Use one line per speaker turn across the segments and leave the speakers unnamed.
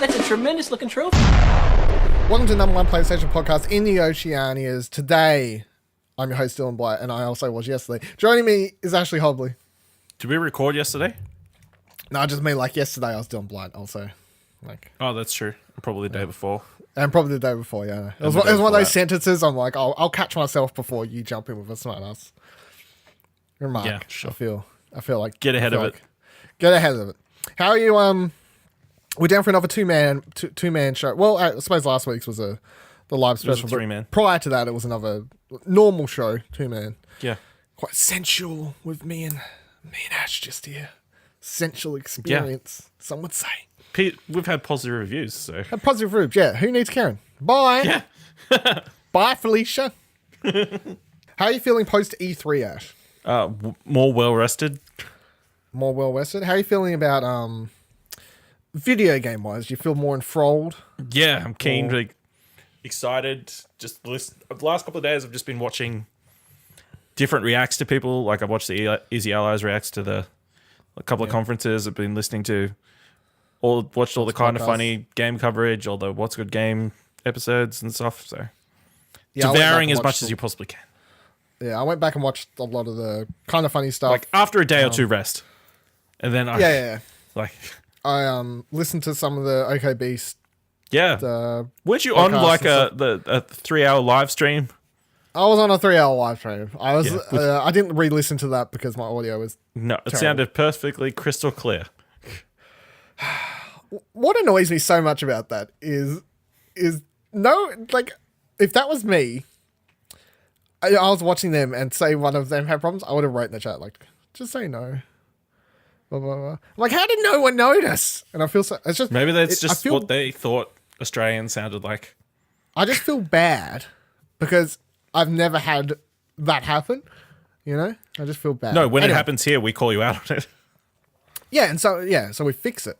that's a tremendous looking trophy.
Welcome to the #1 PlayStation podcast in the Oceanias. Today, I'm your host, Dylan Blight, and I also was yesterday. Joining me is Ashley Hobley.
Did we record yesterday?
No, I just mean like yesterday I was Dylan Blight also.
Oh, that's true. Probably the day before.
And probably the day before, yeah. It was one of those sentences I'm like, I'll catch myself before you jump in with a smart ass remark.
Yeah, sure.
I feel like...
Get ahead of it.
Get ahead of it. How are you? We're down for another two-man show. Well, I suppose last week's was the live special.
It was a 3-man.
Prior to that, it was another normal show, 2-man.
Yeah.
Quite sensual with me and Ash just here. Sensual experience, some would say.
We've had positive reviews, so...
A positive reviews, yeah. Who needs Karen? Bye.
Yeah.
Bye, Felicia. How are you feeling post E3, Ash?
More well-rested.
More well-rested? How are you feeling about video game-wise? Do you feel more enthralled?
Yeah, I'm keen, excited. Just the last couple of days, I've just been watching different reacts to people. Like, I watched the Easy Allies reacts to a couple of conferences. I've been listening to... watched all the kind of funny game coverage, all the What's Good Game episodes and stuff. So, devouring as much as you possibly can.
Yeah, I went back and watched a lot of the kind of funny stuff.
Like after a day or two rest, and then
I listened to some of the OK Beast.
Yeah, weren't you on like a 3-hour live stream?
I was on a 3-hour live stream. I was. I didn't re-listen to that because my audio was
it sounded perfectly crystal clear.
What annoys me so much about that is no, like, if that was me, I was watching them and say one of them had problems, I would have wrote in the chat, like, just say no. Blah, blah, blah. I'm like, how did no one notice? And I feel so, it's just...
Maybe that's just what they thought Australians sounded like.
I just feel bad because I've never had that happen, you know? I just feel bad.
No, when it happens here, we call you out on it.
Yeah, and so we fix it.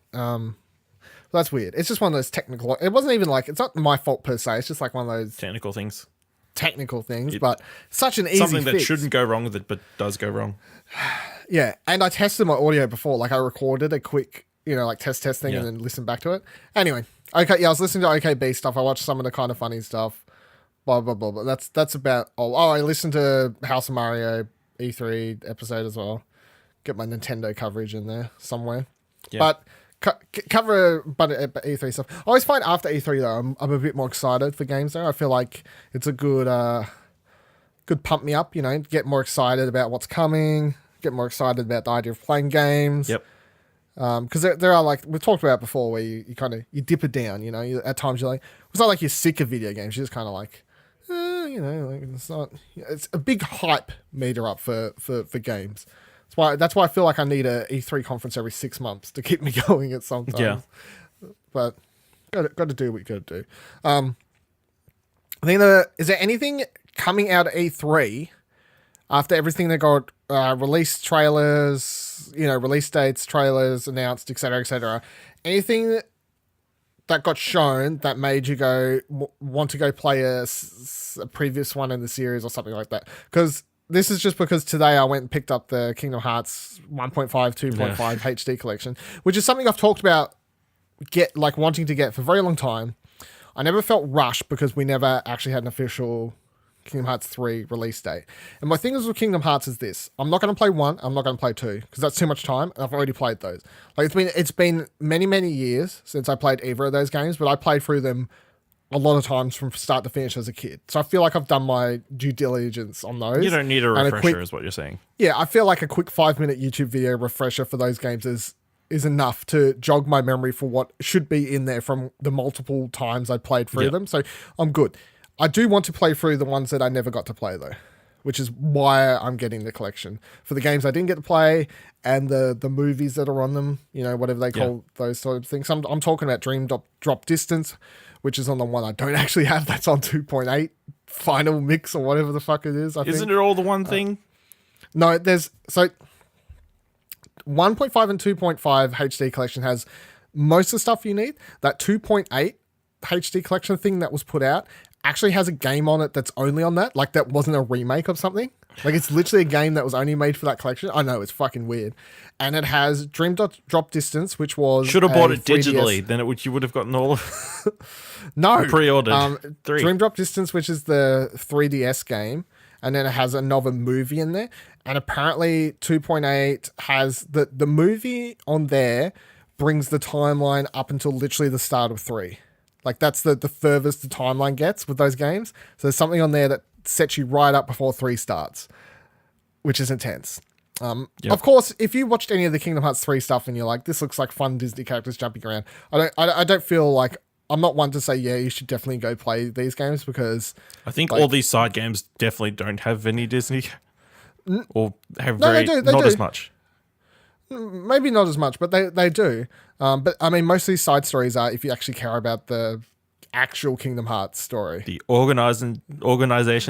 That's weird. It's just one of those technical... It wasn't even like... It's not my fault per se. It's just like one of those...
Technical things,
but such an easy
something
fix.
that shouldn't go wrong with it, but does go wrong.
Yeah, and I tested my audio before. Like, I recorded a quick, like, test thing and then listened back to it. Anyway, okay, yeah, I was listening to OKB stuff. I watched some of the kind of funny stuff. Blah, blah, blah, blah. That's about all. Oh, I listened to House of Mario E3 episode as well. Get my Nintendo coverage in there somewhere. Yeah. But cover E3 stuff. I always find after E3 though, I'm a bit more excited for games though. I feel like it's a good pump me up, get more excited about what's coming, get more excited about the idea of playing games.
Yep.
Because there are, like we've talked about before, where you kind of you dip it down, at times you're like, it's not like you're sick of video games, you're just kind of like, like it's a big hype meter up for games. That's why I feel like I need a E3 conference every 6 months to keep me going at some time. Yeah. But got to do what you got to do. I think is there anything coming out of E3 after everything that got release trailers, release dates, trailers announced, etc., anything that got shown that made you go want to go play a previous one in the series or something like that? Because this is just because today I went and picked up the Kingdom Hearts 1.5, 2.5 HD collection, which is something I've talked about wanting to get for a very long time. I never felt rushed because we never actually had an official Kingdom Hearts 3 release date. And my thing is with Kingdom Hearts is this. I'm not going to play 1, I'm not going to play 2 because that's too much time and I've already played those. Like it's been many, many years since I played either of those games, but I played through them a lot of times from start to finish as a kid. So I feel like I've done my due diligence on those.
You don't need a refresher is what you're saying.
Yeah, I feel like a quick 5-minute YouTube video refresher for those games is enough to jog my memory for what should be in there from the multiple times I played through them. So I'm good. I do want to play through the ones that I never got to play though, which is why I'm getting the collection. For the games I didn't get to play and the movies that are on them, whatever they call those sort of things. I'm talking about Dream Drop Distance, which is on the one I don't actually have. That's on 2.8 final mix or whatever the fuck it is.
Isn't it all the one thing?
No, 1.5 and 2.5 HD collection has most of the stuff you need. That 2.8 HD collection thing that was put out actually has a game on it that's only on that. Like that wasn't a remake of something. Like it's literally a game that was only made for that collection. I know, it's fucking weird. And it has Dream Drop Distance, which was
Should have bought it
3DS.
digitally, then you would have gotten all of
No.
pre-ordered. 3.
Dream Drop Distance, which is the 3DS game, and then it has another movie in there. And apparently 2.8 has the movie on there brings the timeline up until literally the start of 3. Like that's the furthest the timeline gets with those games. So there's something on there that sets you right up before 3 starts, which is intense. Of course, if you watched any of the Kingdom Hearts 3 stuff and you're like, this looks like fun Disney characters jumping around, I don't feel like, I'm not one to say, yeah, you should definitely go play these games because
I think
like,
all these side games definitely don't have any Disney or have
they do.
as much.
Maybe not as much, but they do. But I mean, most of these side stories are if you actually care about the actual Kingdom Hearts story.
The Organization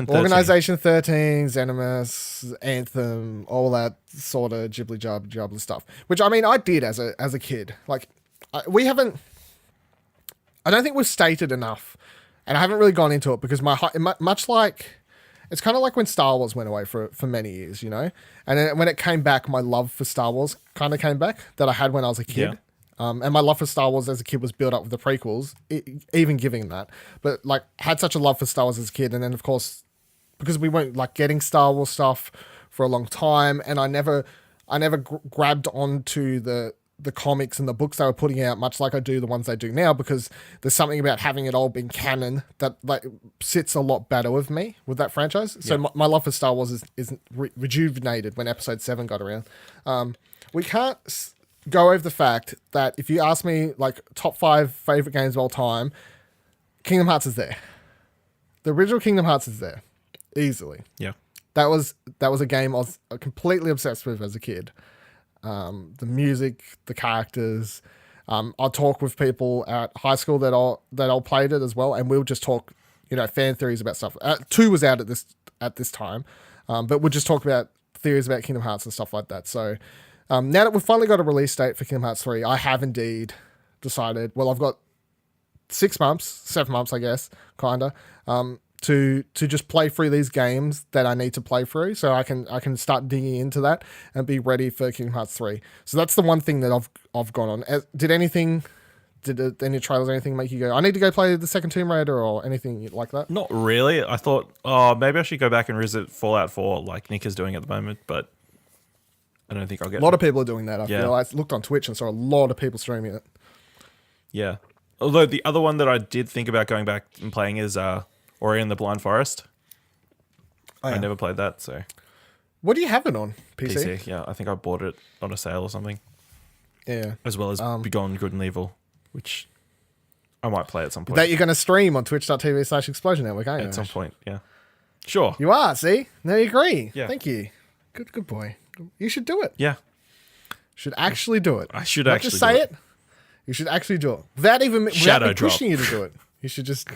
13.
Organization 13, Zenimus, Anthem, all that sort of jibbly jobbly stuff. Which I mean, I did as a kid. Like, we haven't. I don't think we've stated enough, and I haven't really gone into it because much like. It's kind of like when Star Wars went away for many years, you know? And then when it came back, my love for Star Wars kind of came back that I had when I was a kid. Yeah. And my love for Star Wars as a kid was built up with the prequels, even giving that. But, like, had such a love for Star Wars as a kid. And then, of course, because we weren't, like, getting Star Wars stuff for a long time, and I never grabbed onto the comics and the books they were putting out, much like I do the ones they do now, because there's something about having it all been canon that like sits a lot better with me with that franchise. So my love for Star Wars is rejuvenated when Episode 7 got around. We can't go over the fact that if you ask me like top 5 favorite games of all time, Kingdom Hearts is there. The original Kingdom Hearts is there easily.
Yeah,
that was a game I was completely obsessed with as a kid. The music, the characters. I'll talk with people at high school that all played it as well, and we'll just talk, fan theories about stuff. 2 was out at this time, but we'll just talk about theories about Kingdom Hearts and stuff like that. So now that we've finally got a release date for Kingdom Hearts 3, I have indeed decided. Well, I've got 7 months, I guess, kinda. To just play through these games that I need to play through, so I can start digging into that and be ready for Kingdom Hearts 3. So that's the one thing that I've gone on. Did any trailers or anything make you go, I need to go play the second Tomb Raider or anything like that?
not really. I thought, maybe I should go back and visit Fallout 4 like Nick is doing at the moment, but I don't think I'll get
A lot of people are doing that. I
Yeah.
feel I looked on Twitch and saw a lot of people streaming it.
Yeah. Although the other one that I did think about going back and playing is Ori and the Blind Forest.
Oh, yeah.
I never played that, so
What do you have it on? PC?
PC. Yeah, I think I bought it on a sale or something,
Yeah.
as well as Begone Good and Evil, which I might play at some point.
That you're going to stream on twitch.tv/Explosion Network, aren't you?
At some point, yeah. Sure.
You are, see? Now you agree.
Yeah.
Thank you. Good boy. You should do it.
Yeah.
Should actually do it.
I should
Not
actually
just say
do
it. You should actually do it. Without me
Shadow drop.
pushing you to do it. You should just...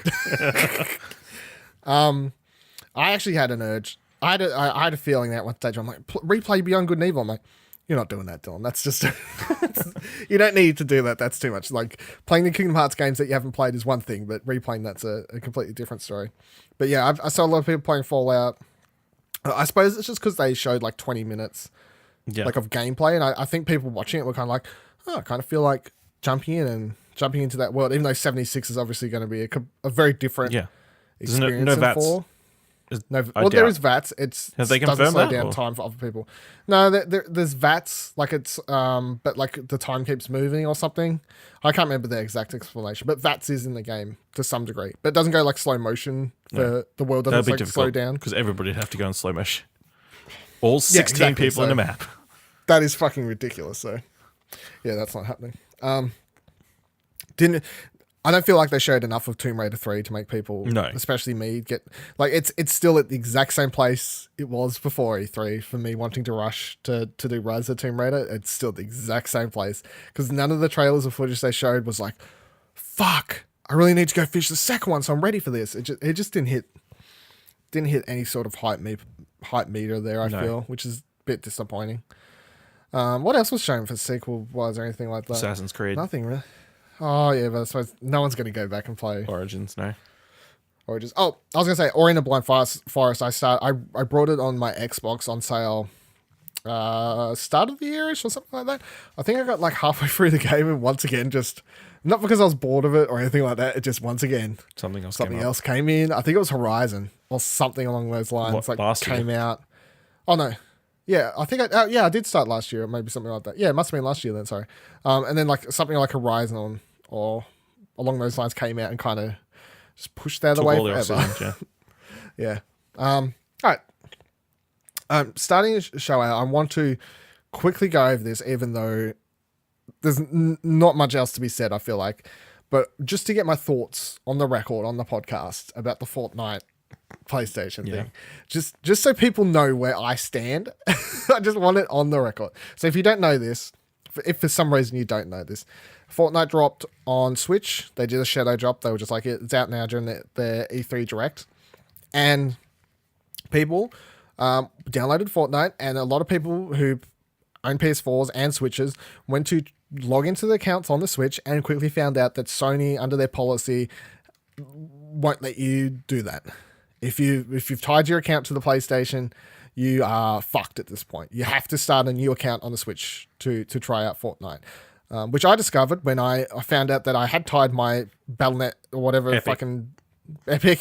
I actually had an urge. I had a feeling that one stage I'm like, replay Beyond Good and Evil. I'm like, you're not doing that, Dylan. That's just... you don't need to do that. That's too much. Like, playing the Kingdom Hearts games that you haven't played is one thing, but replaying that's a completely different story. But yeah, I saw a lot of people playing Fallout. I suppose it's just because they showed like 20 minutes like of gameplay, and I think people watching it were kind of like, I kind of feel like jumping into that world, even though 76 is obviously going to be a very different experience.
No VATS.
There is VATS.
Have they
doesn't
confirmed
slow
that,
down
or?
time for other people. No, there's VATS, like it's but like the time keeps moving or something. I can't remember the exact explanation, but VATS is in the game to some degree, but it doesn't go like slow motion. The world doesn't like slow down
because everybody'd have to go in slow motion. All 16 people in the map.
That is fucking ridiculous. So yeah, that's not happening. I don't feel like they showed enough of Tomb Raider 3 to make people, especially me, get like it's still at the exact same place it was before E3 for me wanting to rush to do Rise of Tomb Raider. It's still the exact same place because none of the trailers or footage they showed was like, fuck, I really need to go fish the second one, so I'm ready for this. It just didn't hit any sort of hype meter there. I feel, which is a bit disappointing. What else was shown for sequel wise or anything like that?
Assassin's Creed.
Nothing really. Oh yeah, but I suppose no one's going to go back and play
Origins, no.
or just I was gonna say or in a blind forest. I brought it on my Xbox on sale start of the yearish or something like that. I think I got like halfway through the game and once again just not because I was bored of it or anything like that. It just once again
Something
else came in. I think it was Horizon or something along those lines.
What,
like
last
came
year?
out. Oh no. Yeah, I think I did start last year, maybe something like that. Yeah, it must have been last year then, sorry. And then like something like Horizon or along those lines came out and kind of just pushed that
Took
away
all the
forever.
oxygen, yeah.
Yeah. All right. Starting the show out, I want to quickly go over this, even though there's not much else to be said, I feel like. But just to get my thoughts on the record, on the podcast, about the Fortnite PlayStation thing. Just so people know where I stand. I just want it on the record. So if you don't know this, if for some reason you don't know this, Fortnite dropped on Switch. They did a shadow drop. They were just like, it's out now during the E3 Direct. And people downloaded Fortnite, and a lot of people who own PS4s and Switches went to log into the accounts on the Switch and quickly found out that Sony, under their policy, won't let you do that. If you've tied your account to the PlayStation, you are fucked at this point. You have to start a new account on the Switch to try out Fortnite. Which I discovered when I found out that I had tied my Battle.net or whatever
Epic.
fucking Epic,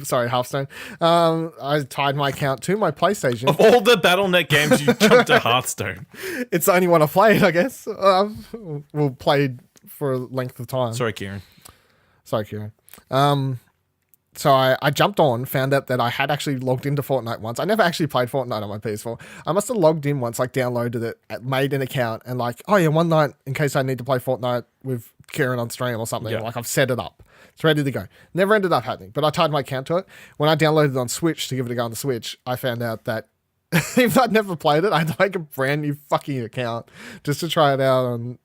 sorry, Hearthstone. I tied my account to my PlayStation.
Of all the Battle.net games, you jumped to Hearthstone.
It's the only one I played, I guess. Well, played for a length of time.
Sorry, Kieran.
Sorry, Kieran. So I jumped on, found out that I had actually logged into Fortnite once. I never actually played Fortnite on my PS4. I must have logged in once, like downloaded it, made an account, and like, oh yeah, one night in case I need to play Fortnite with Kieran on stream or something, like I've set it up. It's ready to go. Never ended up happening, but I tied my account to it. When I downloaded it on Switch to give it a go on the Switch, I found out that even though I'd never played it, I had to make a brand new fucking account just to try it out on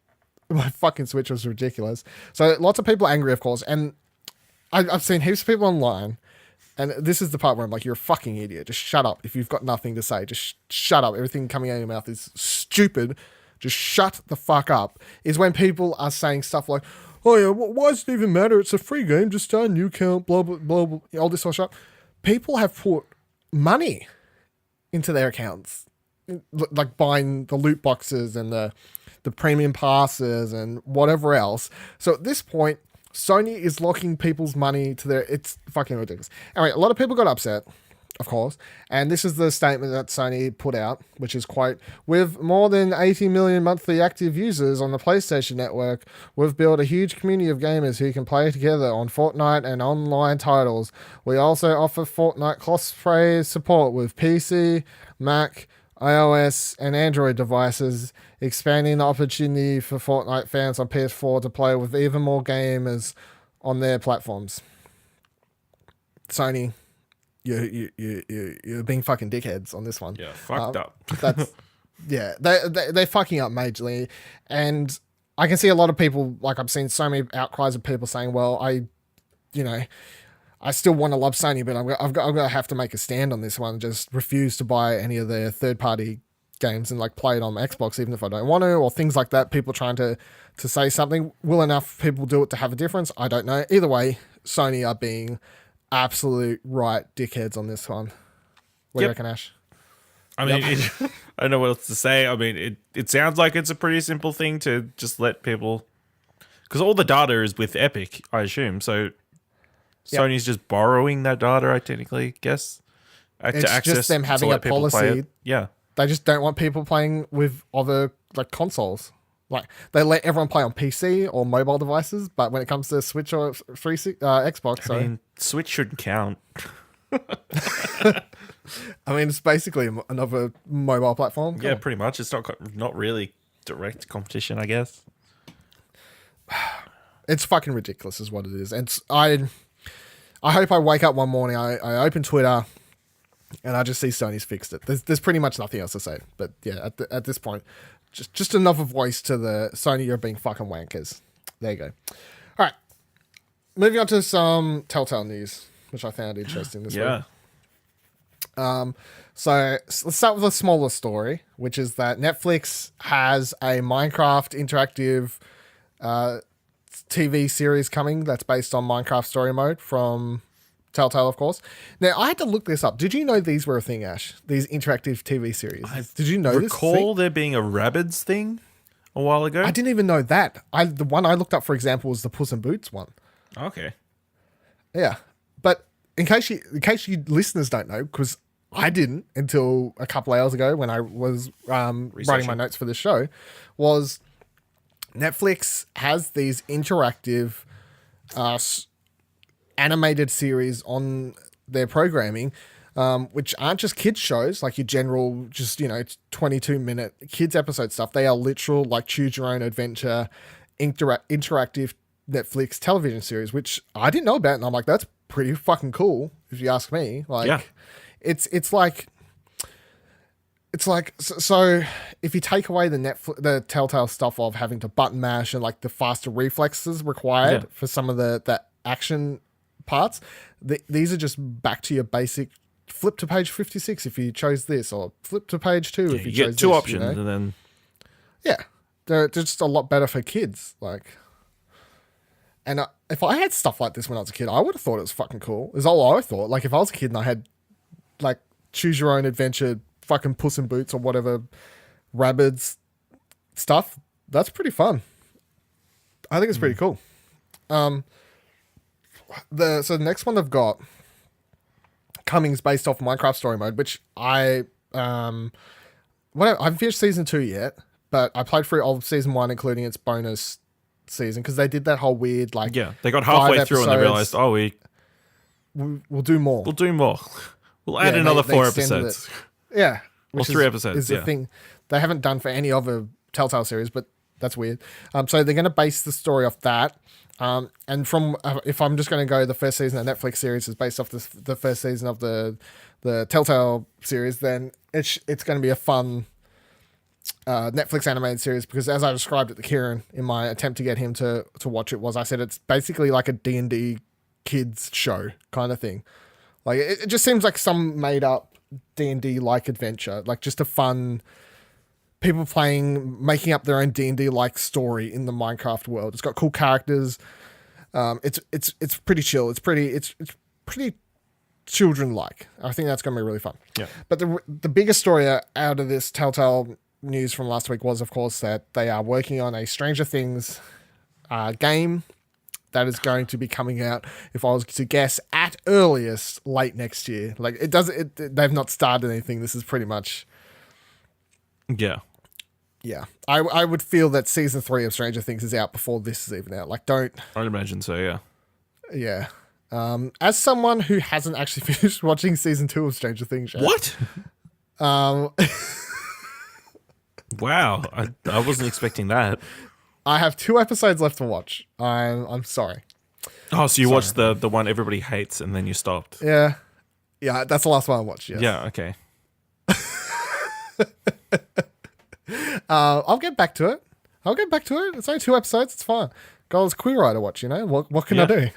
my fucking Switch. Was ridiculous. So lots of people are angry, of course, and I've seen heaps of people online, and this is the part where I'm like, you're a fucking idiot. Just shut up. If you've got nothing to say, just shut up. Everything coming out of your mouth is stupid. Just shut the fuck up. Is when people are saying stuff like, oh yeah, why does it even matter? It's a free game. Just start a new account, blah, blah, blah, blah, all this sort of stuff. People have put money into their accounts, like buying the loot boxes and the premium passes and whatever else. So at this point, Sony is locking people's money to their... It's fucking ridiculous. Anyway, a lot of people got upset, of course, and this is the statement that Sony put out, which is, quote, with more than 80 million monthly active users on the PlayStation Network, we've built a huge community of gamers who can play together on Fortnite and online titles. We also offer Fortnite cosplay support with PC, Mac, iOS and Android devices, expanding the opportunity for Fortnite fans on PS4 to play with even more gamers on their platforms. Sony, you're being fucking dickheads on this one.
Yeah, fucked up.
That's they're fucking up majorly, and I can see a lot of people, like I've seen so many outcries of people saying, well, I still want to love Sony, but I'm going to have to make a stand on this one. Just refuse to buy any of their third-party games and like play it on Xbox, even if I don't want to, or things like that. People trying to say something. Will enough people do it to have a difference? I don't know. Either way, Sony are being absolute right dickheads on this one. What do you reckon, Ash?
I mean, I don't know what else to say. I mean, it sounds like it's a pretty simple thing to just let people... Because all the data is with Epic, I assume, so... Sony's just borrowing that data, I technically guess.
It's just them having a policy.
Yeah.
They just don't want people playing with other like consoles. Like they let everyone play on PC or mobile devices, but when it comes to Switch or Xbox,
I mean, Switch shouldn't count.
I mean, it's basically another mobile platform.
Yeah, pretty much. It's not really direct competition, I guess.
It's fucking ridiculous, is what it is. And I hope I wake up one morning, I open Twitter, and I just see Sony's fixed it. There's pretty much nothing else to say. But yeah, at this point, just another voice to the Sony, you're being fucking wankers. There you go. All right. Moving on to some Telltale news, which I found interesting this week. So let's start with a smaller story, which is that Netflix has a Minecraft interactive TV series coming that's based on Minecraft story mode from Telltale, of course. Now, I had to look this up. Did you know these were a thing, Ash? These interactive TV series. Did you know this?
Recall there being a Rabbids thing a while ago?
I didn't even know that. The one I looked up, for example, was the Puss in Boots one.
Okay.
Yeah. But in case you listeners don't know, because I didn't until a couple hours ago when I was writing my notes for this show, was Netflix has these interactive animated series on their programming, which aren't just kids shows like your general, just 22-minute kids episode stuff. They are literal like choose your own adventure, interactive Netflix television series, which I didn't know about, and I'm like, that's pretty fucking cool if you ask me. Like,
yeah.
it's like so if you take away the Telltale stuff of having to button mash and like the faster reflexes required for some of the action parts, these are just back to your basic flip to page 56 if you chose this, or flip to page 2 if you chose
get two
this,
options, and then
they're just a lot better for kids. Like, and if I had stuff like this when I was a kid, I would have thought it was fucking cool. Is all I thought. Like, if I was a kid and I had like choose your own adventure, fucking Puss in Boots or whatever Rabbids stuff, that's pretty fun. I think it's pretty cool. So the next one they've got coming is based off Minecraft Story Mode, which I haven't finished season 2 yet, but I played through all of season 1, including its bonus season, because they did that whole weird like
they got halfway through and they realized,
we'll do more.
We'll add another 4 episodes.
Yeah,
or 3 episodes.
Is the thing they haven't done for any other Telltale series, but that's weird. So they're going to base the story off that. And from if I'm just going to go, the first season of the Netflix series is based off the first season of the Telltale series, then it's going to be a fun Netflix animated series, because as I described it to Kieran in my attempt to get him to watch it, I said it's basically like a D&D kids show kind of thing. Like it just seems like some made up D&D like adventure, like just a fun people making up their own D&D like story in the Minecraft world. It's got cool characters. It's pretty chill. It's pretty children like. I think that's going to be really fun.
Yeah.
But the biggest story out of this Telltale news from last week was, of course, that they are working on a Stranger Things game that is going to be coming out, if I was to guess, at earliest late next year. Like they've not started anything. This is pretty much. Yeah, I would feel that season 3 of Stranger Things is out before this is even out. Like,
I'd imagine so.
Yeah. As someone who hasn't actually finished watching season 2 of Stranger Things yet,
What? Wow, I wasn't expecting that.
I have 2 episodes left to watch. I'm sorry.
Oh, so you watched the one everybody hates and then you stopped?
Yeah, that's the last one I watched. Yes.
Yeah. Okay.
I'll get back to it. It's only 2 episodes. It's fine. Girl's queer eye to watch. What can I do?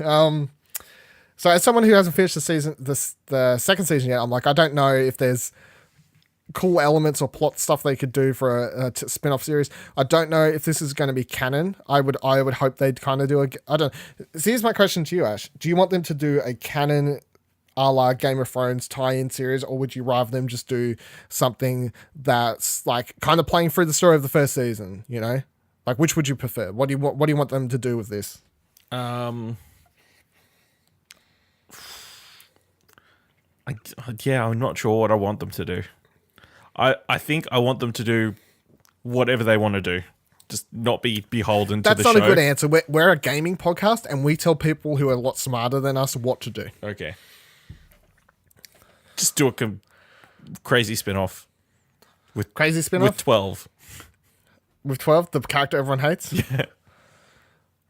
So as someone who hasn't finished the second season yet, I'm like, I don't know if there's cool elements or plot stuff they could do for a spin-off series. I don't know if this is going to be canon. I would hope they'd kind of do I don't. So here's my question to you, Ash. Do you want them to do a canon a la Game of Thrones tie-in series, or would you rather them just do something that's like kind of playing through the story of the first season? Like, which would you prefer? What do you want them to do with this?
I'm not sure what I want them to do. I think I want them to do whatever they want to do. Just not be beholden to the show.
That's not a good answer. We're a gaming podcast, and we tell people who are a lot smarter than us what to do.
Okay. Just do a crazy spin-off. With 12.
With 12, the character everyone hates?
Yeah.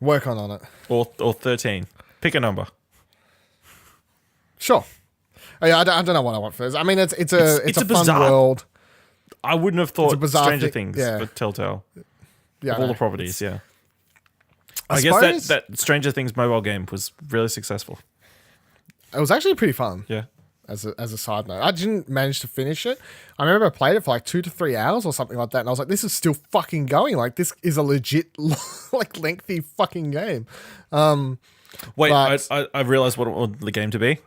Work on it.
Or 13. Pick a number.
Sure. Oh, yeah, I don't know what I want first. I mean, it's a fun
bizarre
world.
I wouldn't have thought Stranger Things for Telltale.
Yeah,
of all the properties, yeah.
I
guess that Stranger Things mobile game was really successful.
It was actually pretty fun.
Yeah.
As a side note, I didn't manage to finish it. I remember I played it for like 2 to 3 hours or something like that, and I was like, "This is still fucking going. Like, this is a legit, like, lengthy fucking game."
Wait, I realized what I want the game to be.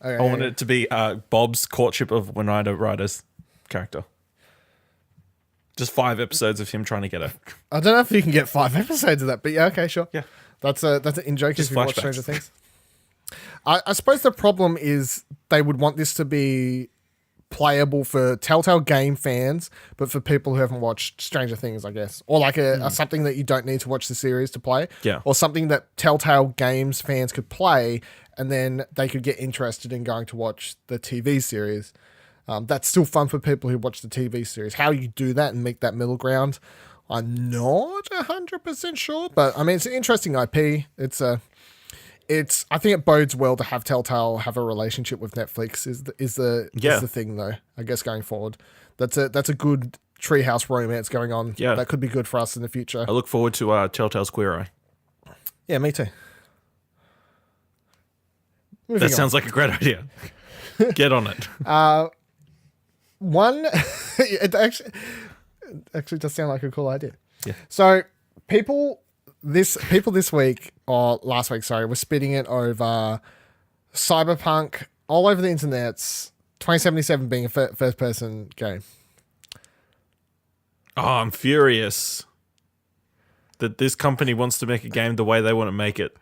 Okay.
I want it to be Bob's courtship of Winona Ryder's character. Just 5 episodes of him trying to get her.
I don't know if you can get 5 episodes of that, but yeah, okay, sure.
Yeah.
That's an in-joke if
Just
you watch
flashbacks.
Stranger Things. I suppose the problem is they would want this to be playable for Telltale game fans, but for people who haven't watched Stranger Things, I guess. Or like a something that you don't need to watch the series to play.
Yeah.
Or something that Telltale games fans could play, and then they could get interested in going to watch the TV series. That's still fun for people who watch the TV series. How you do that and make that middle ground, I'm not 100% sure, but I mean, it's an interesting IP. I think it bodes well to have Telltale have a relationship with Netflix. Is the thing though? I guess going forward, that's a good treehouse romance going on.
Yeah,
that could be good for us in the future.
I look forward to Telltale's Queer Eye.
Yeah, me too.
That sounds like a great idea. Get on it.
It actually does sound like a cool idea.
Yeah.
So people this week, or last week, sorry, were spitting it over Cyberpunk all over the internet's 2077 being a first person game.
Oh, I'm furious that this company wants to make a game the way they want to make it.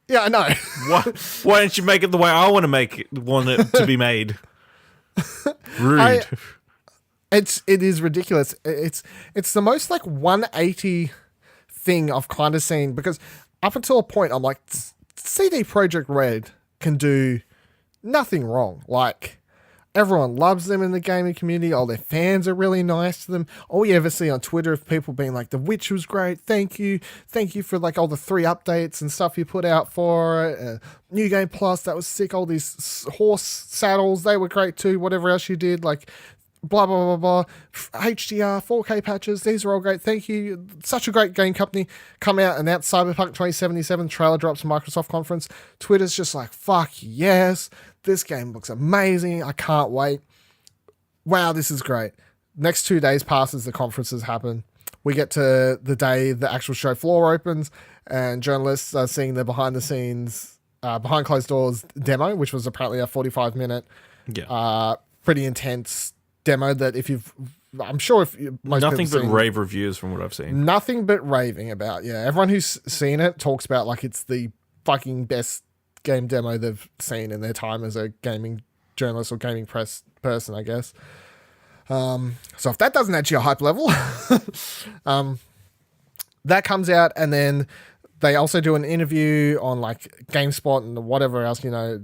Yeah, I know.
Why don't you make it the way I want it to be made? Rude.
It is ridiculous. It's the most like 180 thing I've kind of seen, because up until a point I'm like, CD Projekt Red can do nothing wrong. Like, everyone loves them in the gaming community. All their fans are really nice to them. All you ever see on Twitter of people being like, The Witch was great. Thank you for like all the 3 updates and stuff you put out for it. New Game Plus, that was sick. All these horse saddles, they were great too. Whatever else you did, like blah, blah, blah, blah. HDR, 4K patches, these are all great. Thank you. Such a great game company. Come out and announce Cyberpunk 2077 trailer drops Microsoft conference. Twitter's just like, fuck yes. This game looks amazing. I can't wait. Wow, this is great. Next 2 days passes, the conferences happen. We get to the day the actual show floor opens, and journalists are seeing the behind the scenes, behind closed doors demo, which was apparently a 45-minute, pretty intense demo that I'm sure if most
nothing
people
but rave reviews from what I've seen.
Nothing but raving about. Yeah, everyone who's seen it talks about like it's the fucking best game demo they've seen in their time as a gaming journalist or gaming press person, I guess. So if that doesn't add to your hype level, that comes out, and then they also do an interview on like GameSpot and whatever else,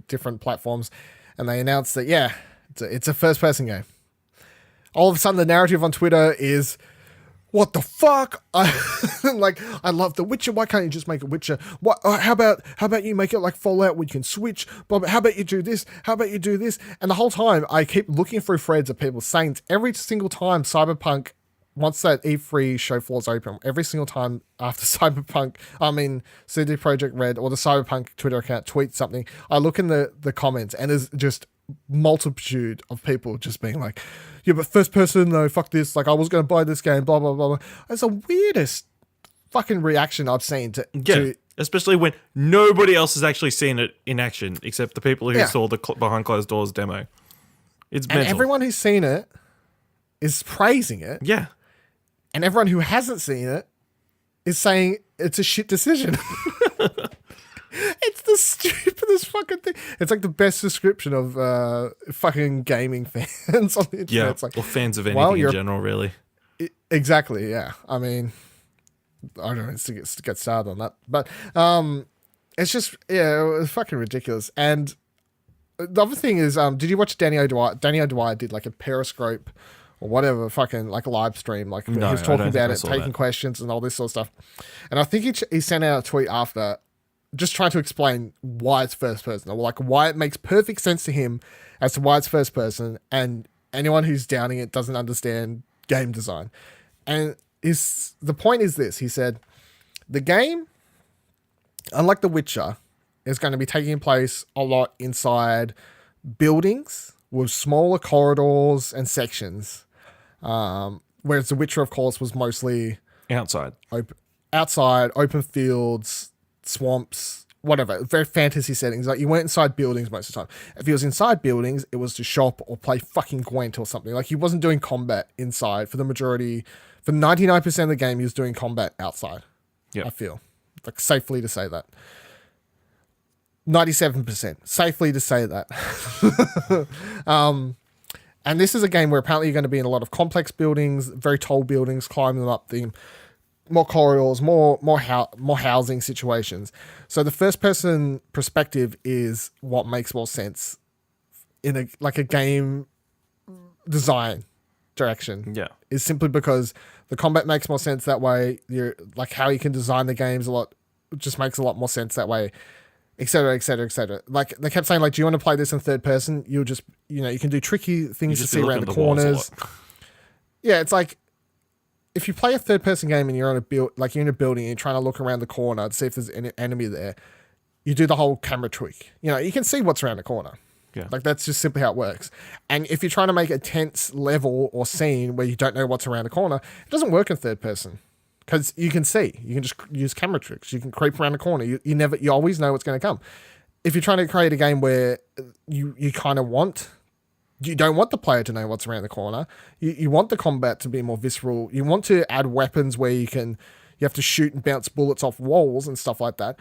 different platforms, and they announce that it's a first person game. All of a sudden, the narrative on Twitter is, what the fuck? I love The Witcher. Why can't you just make a Witcher? What? How about you make it like Fallout where you can switch? But how about you do this? How about you do this? And the whole time, I keep looking through threads of people saying every single time Cyberpunk, once that E3 show floor's open, every single time after CD Projekt Red or the Cyberpunk Twitter account tweets something, I look in the comments, and there's just multitude of people just being like, yeah, but first person, no, fuck this. Like, I was going to buy this game, blah, blah, blah, blah. It's the weirdest fucking reaction I've seen to
especially when nobody else has actually seen it in action except the people who saw the behind closed doors demo. It's mental.
And everyone who's seen it is praising it.
Yeah.
And everyone who hasn't seen it is saying it's a shit decision. It's the stupidest fucking thing. It's like the best description of fucking gaming fans on the internet.
Yeah,
it's like,
or fans of anything in general, really.
Exactly, yeah. I mean, I don't know to get started on that. But it's just, it was fucking ridiculous. And the other thing is, did you watch Danny O'Dwyer? Danny O'Dwyer did like a Periscope or whatever, fucking like a live stream. Like, he was talking about it, taking questions and all this sort of stuff. And I think he sent out a tweet after, just trying to explain why it's first person, or like why it makes perfect sense to him as to why it's first person, and anyone who's doubting it doesn't understand game design. And the point is this: he said, the game, unlike The Witcher, is going to be taking place a lot inside buildings with smaller corridors and sections, whereas The Witcher, of course, was mostly
outside,
open fields, swamps, whatever, very fantasy settings. Like you weren't inside buildings most of the time. If he was inside buildings, it was to shop or play fucking Gwent or something. Like he wasn't doing combat inside for the majority. For 99% of the game, he was doing combat outside.
Yeah,
I feel like safely to say that. 97%, safely to say that. And this is a game where apparently you're going to be in a lot of complex buildings, very tall buildings, climbing them up the more corridors, more housing situations. So the first person perspective is what makes more sense in a game design direction.
Yeah.
Is simply because the combat makes more sense that way. You're like how you can design the games just makes a lot more sense that way. Etc. Etc. Etc. Like they kept saying, like, do you want to play this in third person? You'll just, you can do tricky things to see around the corners. Yeah, it's like if you play a third person game and you're on you're in a building and you're trying to look around the corner to see if there's an enemy there, you do the whole camera tweak. You can see what's around the corner.
Yeah.
Like that's just simply how it works. And if you're trying to make a tense level or scene where you don't know what's around the corner, it doesn't work in third person. Because you can see, you can just use camera tricks. You can creep around the corner. You always know what's going to come. If you're trying to create a game where you don't want the player to know what's around the corner. You want the combat to be more visceral. You want to add weapons where you have to shoot and bounce bullets off walls and stuff like that.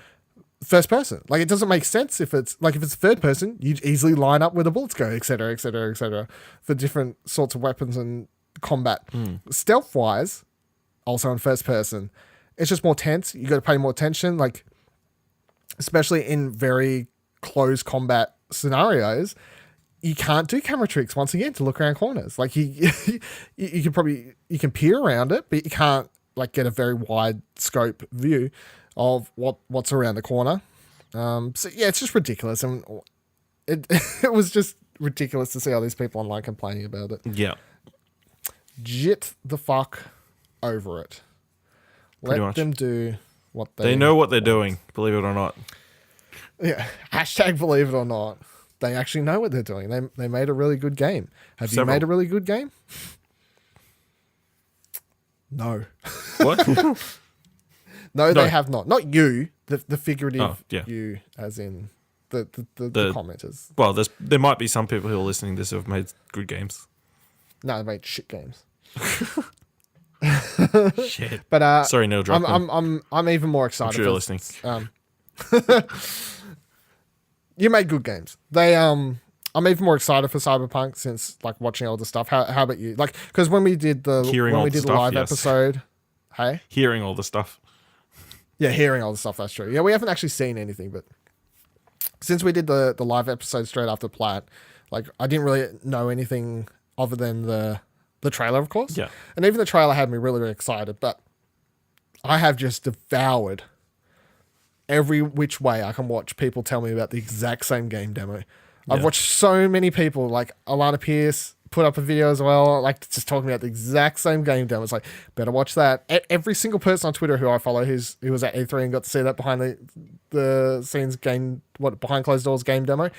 First person, like it doesn't make sense if it's third person. You'd easily line up where the bullets go, etc., etc., etc. for different sorts of weapons and combat. Stealth wise. Also in first person, it's just more tense. You got to pay more attention, like especially in very close combat scenarios. You can't do camera tricks once again to look around corners. Like you can peer around it, but you can't like get a very wide scope view of what's around the corner. So yeah, it's just ridiculous, and it was just ridiculous to see all these people online complaining about it.
Yeah,
Jit the fuck over it. Let them do what
they know what they're doing, believe it or not.
Yeah. # believe it or not. They actually know what they're doing. They made a really good game. Have you made a really good game? No.
What?
No, they have not. Not you, the figurative
yeah.
you, as in the commenters.
Well, there might be some people who are listening to this who have made good games.
No, they made shit games.
Shit.
But
sorry, Neil Druckmann.
I'm even more excited.
I'm sure you're listening.
You made good games. I'm even more excited for Cyberpunk since like watching all the stuff. How about you? Like because when we did the live episode, hey,
hearing all the stuff.
Yeah, hearing all the stuff. That's true. Yeah, we haven't actually seen anything, but since we did the live episode straight after Platt, like I didn't really know anything other than the trailer, of course.
Yeah. And
even the trailer had me really, really excited, but I have just devoured every which way I can watch people tell me about the exact same game demo. I've watched so many people, like Alana Pierce put up a video as well, like just talking about the exact same game demo. It's like, better watch that. Every single person on Twitter who I follow who was at E3 and got to see that behind the scenes game, behind closed doors game demo,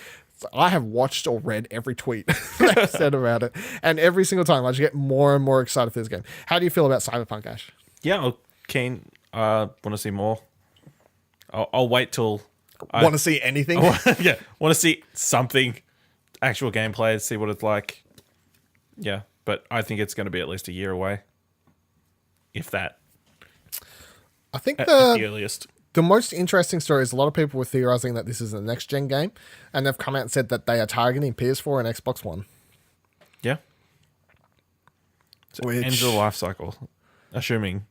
I have watched or read every tweet they've said about it. And every single time I just get more and more excited for this game. How do you feel about Cyberpunk, Ash?
Yeah, I'm keen. Want to see more. I'll wait till...
Want to see anything?
Yeah, want to see something, actual gameplay, see what it's like. Yeah, but I think it's going to be at least a year away. If that.
I think
at the earliest.
The most interesting story is a lot of people were theorizing that this is a next-gen game, and they've come out and said that they are targeting PS4 and Xbox One.
Yeah. So end of the life cycle, assuming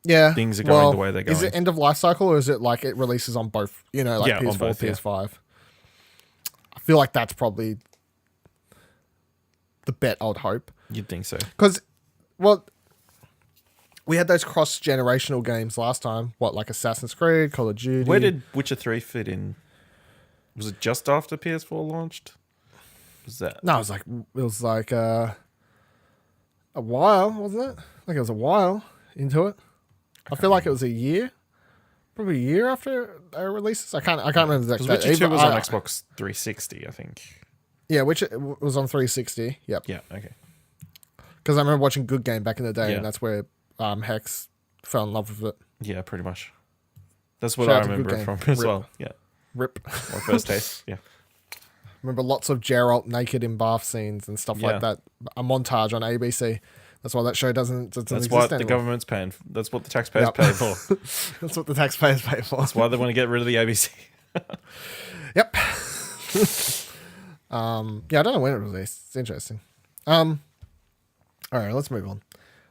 things are going the way they're going.
Is it end of life cycle, or is it like it releases on both, like PS4, on both, PS5? I feel like that's probably the bet I would hope.
You'd think so.
Because, we had those cross-generational games last time. Like Assassin's Creed, Call of Duty.
Where did Witcher 3 fit in? Was it just after PS4 launched? Was that?
No, it was like a while, wasn't it? Like it was a while into it. I feel like it was a year. Probably a year after it releases. I can't remember the exact date.
Witcher 2 was on Xbox 360, I think.
Yeah, Witcher was on 360. Yep.
Yeah, okay.
Because I remember watching Good Game back in the day, and that's where Hex fell in love with it.
Yeah, pretty much. That's what
Shout
I
out to
remember
good game.
from as
Rip.
well. Yeah,
Rip.
my first taste. Yeah,
Remember lots of Geralt naked in bath scenes and stuff
Yeah.
like that. A montage on ABC. That's why that show doesn't
that's
exist
what the
anymore.
government's paying. That's what the taxpayers
Yep.
pay for.
That's what the taxpayers pay for.
That's why they want to get rid of the ABC.
Yep. Yeah, I don't know when it released. It's interesting. All right, let's move on.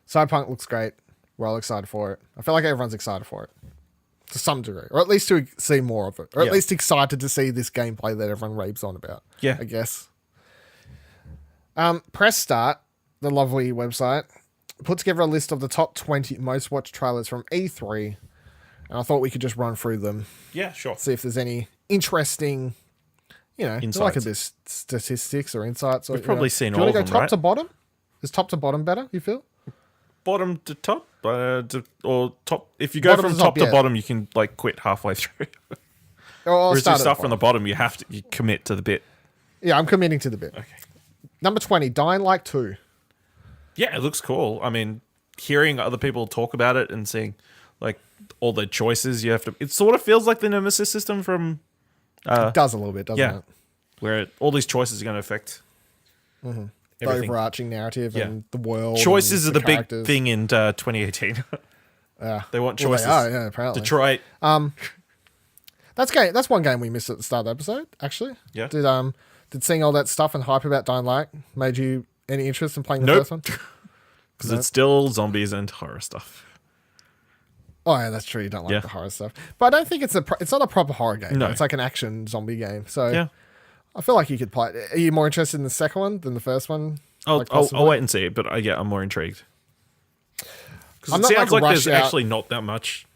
Cyberpunk looks great. We're all excited for it. I feel like everyone's excited for it to some degree, or at least to see more of it, or at
Yeah.
least excited to see this gameplay that everyone raves on about.
Yeah.
I guess. Press Start, the lovely website, put together a list of the top 20 most watched trailers from E3, and I thought we could just run through them,
Yeah, sure.
see if there's any interesting, like
Insights.
a bit of statistics or insights. Or,
We've probably seen
Do you
all
want to
of
go
them,
top to
right?
bottom? Is top to bottom better, you feel?
Bottom to top, or top. If you go
Bottom
from
to top,
top to
yeah.
bottom, you can like quit halfway through.
Or
Whereas
start
if
at
stuff
the
from the bottom, you have to commit to the bit.
Yeah, I'm committing to the bit.
Okay.
Number 20, Dying Light 2.
Yeah, it looks cool. I mean, hearing other people talk about it and seeing like all the choices you have to. It sort of feels like the Nemesis system from
It does a little bit, doesn't
yeah,
it?
where all these choices are going to affect
The
everything.
overarching narrative
Yeah.
and the world.
Choices are
and
the big
characters.
thing in 2018.
Yeah.
They want
Well,
choices.
they are, yeah, apparently.
Detroit.
That's one game we missed at the start of the episode, actually.
Yeah.
Did seeing all that stuff and hype about Dying Light made you any interest in playing the
Nope.
first one?
Because it's still zombies and horror stuff.
Oh yeah, that's true. You don't like
Yeah.
the horror stuff, but I don't think it's not a proper horror game.
No.
It's like an action zombie game. So
Yeah.
I feel like you could play it. Are you more interested in the second one than the first one?
I'll,
Like,
I'll
possibly?
wait and see, but yeah, I'm more intrigued. Because
I'm
it
not,
sounds
like,
like there's
rushed out-
actually not that much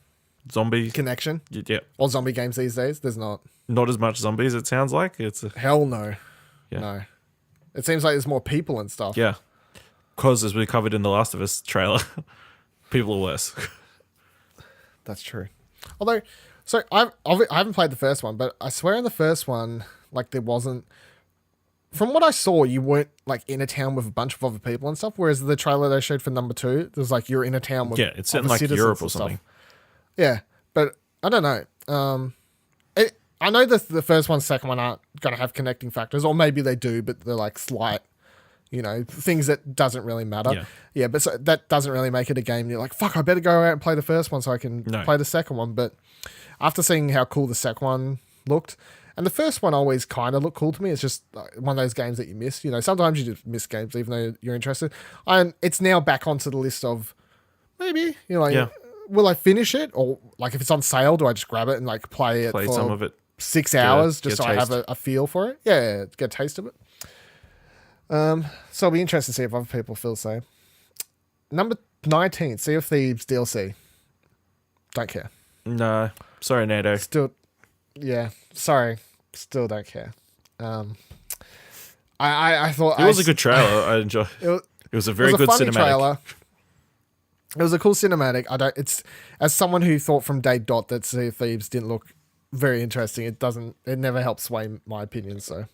zombies.
Connection
Yeah,
or zombie games these days? There's not.
not as much zombies. It sounds like it's
Hell no.
Yeah.
No. It seems like there's more people and stuff.
yeah. Because as we covered in the Last of Us trailer, people are worse.
That's true. Although, so I haven't played the first one, but I swear in the first one, like there wasn't. From what I saw, you weren't like in a town with a bunch of other people and stuff. Whereas the trailer they showed for number 2, there's like you're in a town with
Yeah, it's set in
other
like
citizens
Europe or
and stuff.
something.
Yeah, but I don't know. I know that the first one, second one aren't gonna have connecting factors, or maybe they do, but they're like slight, things that doesn't really matter.
Yeah.
But so that doesn't really make it a game. You're like, fuck, I better go out and play the first one so I can
No.
play the second one. But after seeing how cool the second one looked, and the first one always kind of looked cool to me. It's just like one of those games that you miss. Sometimes you just miss games even though you're interested. And it's now back onto the list of maybe,
Yeah.
will I finish it? Or like if it's on sale, do I just grab it and like play it
Play
for
some of it.
6 hours
get
just
a
so I have
taste.
a feel for it? Yeah, get a taste of it. So it'll be interesting to see if other people feel the same. Number 19, Sea of Thieves DLC. Don't care.
No, sorry, NATO.
Still, yeah, sorry. Still don't care. I thought
It was a good trailer. I enjoy.
It
It was a very good
funny
cinematic.
trailer. It was a cool cinematic. It's as someone who thought from day dot that Sea of Thieves didn't look very interesting. It never helped sway my opinion. So,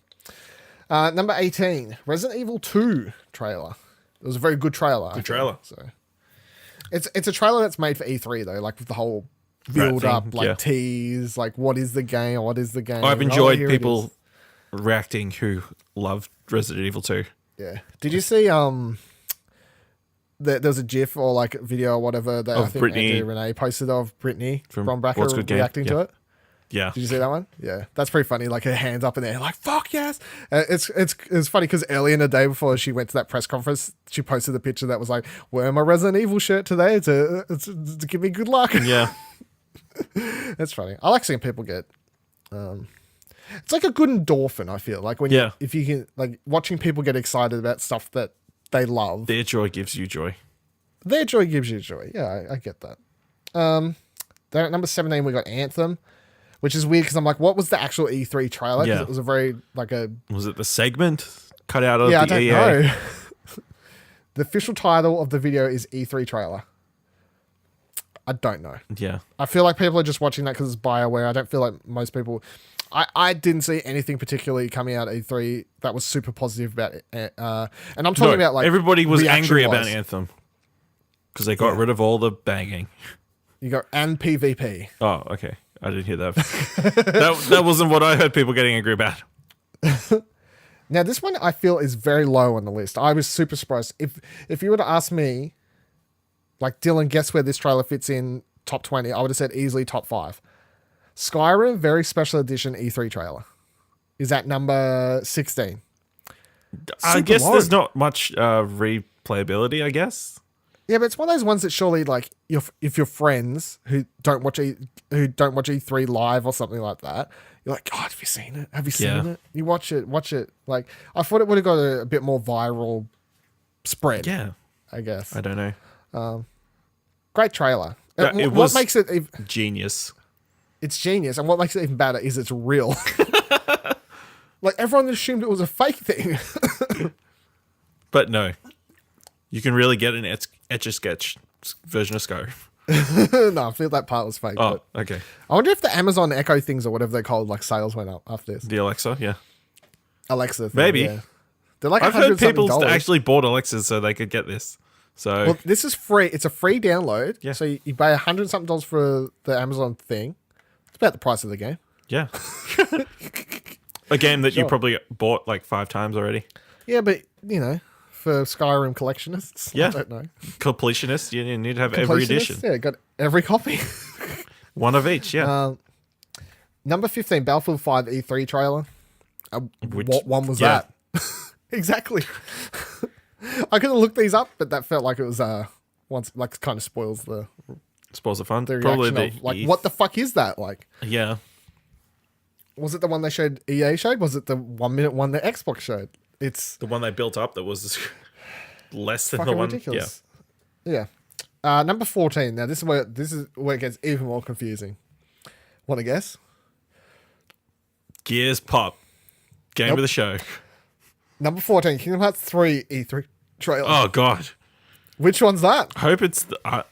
number 18, Resident Evil 2 trailer. It was a very good trailer. I think.
trailer.
So, it's a trailer that's made for E3 though, like with the whole build
thing,
up, like
yeah.
tease, like what is the game? What is the game?
I've
Oh,
enjoyed
here it
people
is.
reacting who loved Resident Evil 2.
Yeah. Did you see there's a GIF or like video or whatever that I
Of
think
Brittany-
Andrew Renee posted of Brittany
From
from
What's
Bracker
Good Game?
reacting to
Yeah.
it?
Yeah.
Did you see that one? Yeah, that's pretty funny. Like her hands up in the air, like "fuck yes." It's funny because early in the day before she went to that press conference, she posted a picture that was like, "Wearing my Resident Evil shirt today to give me good luck."
Yeah.
That's funny. I like seeing people get. It's like a good endorphin. I feel like when
Yeah.
if you can like watching people get excited about stuff that they love.
Their joy gives you joy.
Their joy gives you joy. Yeah, I get that. Then at number 17, we got Anthem, which is weird because I'm like, what was the actual E3 trailer? 'Cause
Yeah.
it was a very, like a...
Was it the segment cut out of
Yeah, I
the
don't
EA?
know. The official title of the video is E3 trailer. I don't know.
Yeah.
I feel like people are just watching that because it's BioWare. I don't feel like most people... I didn't see anything particularly coming out at E3 that was super positive about it. And I'm talking about like...
everybody was angry about
reaction-wise.
Anthem because they got rid of all the banging.
You go, and PvP.
Oh, okay. I didn't hear that. That wasn't what I heard people getting angry about.
Now, this one I feel is very low on the list. I was super surprised. If you were to ask me, like, Dylan, guess where this trailer fits in top 20, I would have said easily top 5. Skyrim, very special edition E3 trailer, is at number 16.
I guess there's not much replayability, I guess.
Yeah, but it's one of those ones that surely, like, if you're friends who don't watch E3 live or something like that, you're like, God, have you seen it? Have you seen it? You watch it. Like, I thought it would have got a bit more viral spread.
Yeah,
I guess.
I don't know.
Great trailer.
It
What makes it
genius.
It's genius, and what makes it even better is it's real. Like, everyone assumed it was a fake thing.
But no. You can really get an Etch-a-Sketch version of Skyrim.
No, I feel that part was fake.
Oh,
but
okay.
I wonder if the Amazon Echo things or whatever they're called, like, sales went up after this.
The Alexa, yeah.
Alexa thing,
Maybe.
yeah. They're like
I've heard people
$100
actually bought Alexas so they could get this. So
well, this is free. It's a free download.
Yeah.
So you pay $100-something for the Amazon thing. It's about the price of the game.
yeah. A game that you probably bought like 5 times already.
Yeah, but, you know, for Skyrim collectionists,
Yeah.
I don't know.
Completionists, you need to have every edition.
Yeah, got every copy.
One of each, yeah.
Number 15, Battlefield 5 E3 trailer. What one was that? Exactly. I could have looked these up, but that felt like it was once, like, kind of spoils the
fun.
reaction
Probably
of, like, what the fuck is that? Like,
Yeah.
was it the one they showed? EA showed? Was it the 1 minute one that Xbox showed? It's
The one they built up that was less than the
fucking
one.
ridiculous. Yeah. Number 14. Now this is where it gets even more confusing. Want to guess?
Gears Pop. Game
Nope.
of the show.
Number 14, Kingdom Hearts 3 E3 trailer.
Oh, God.
Which one's that?
I hope it's the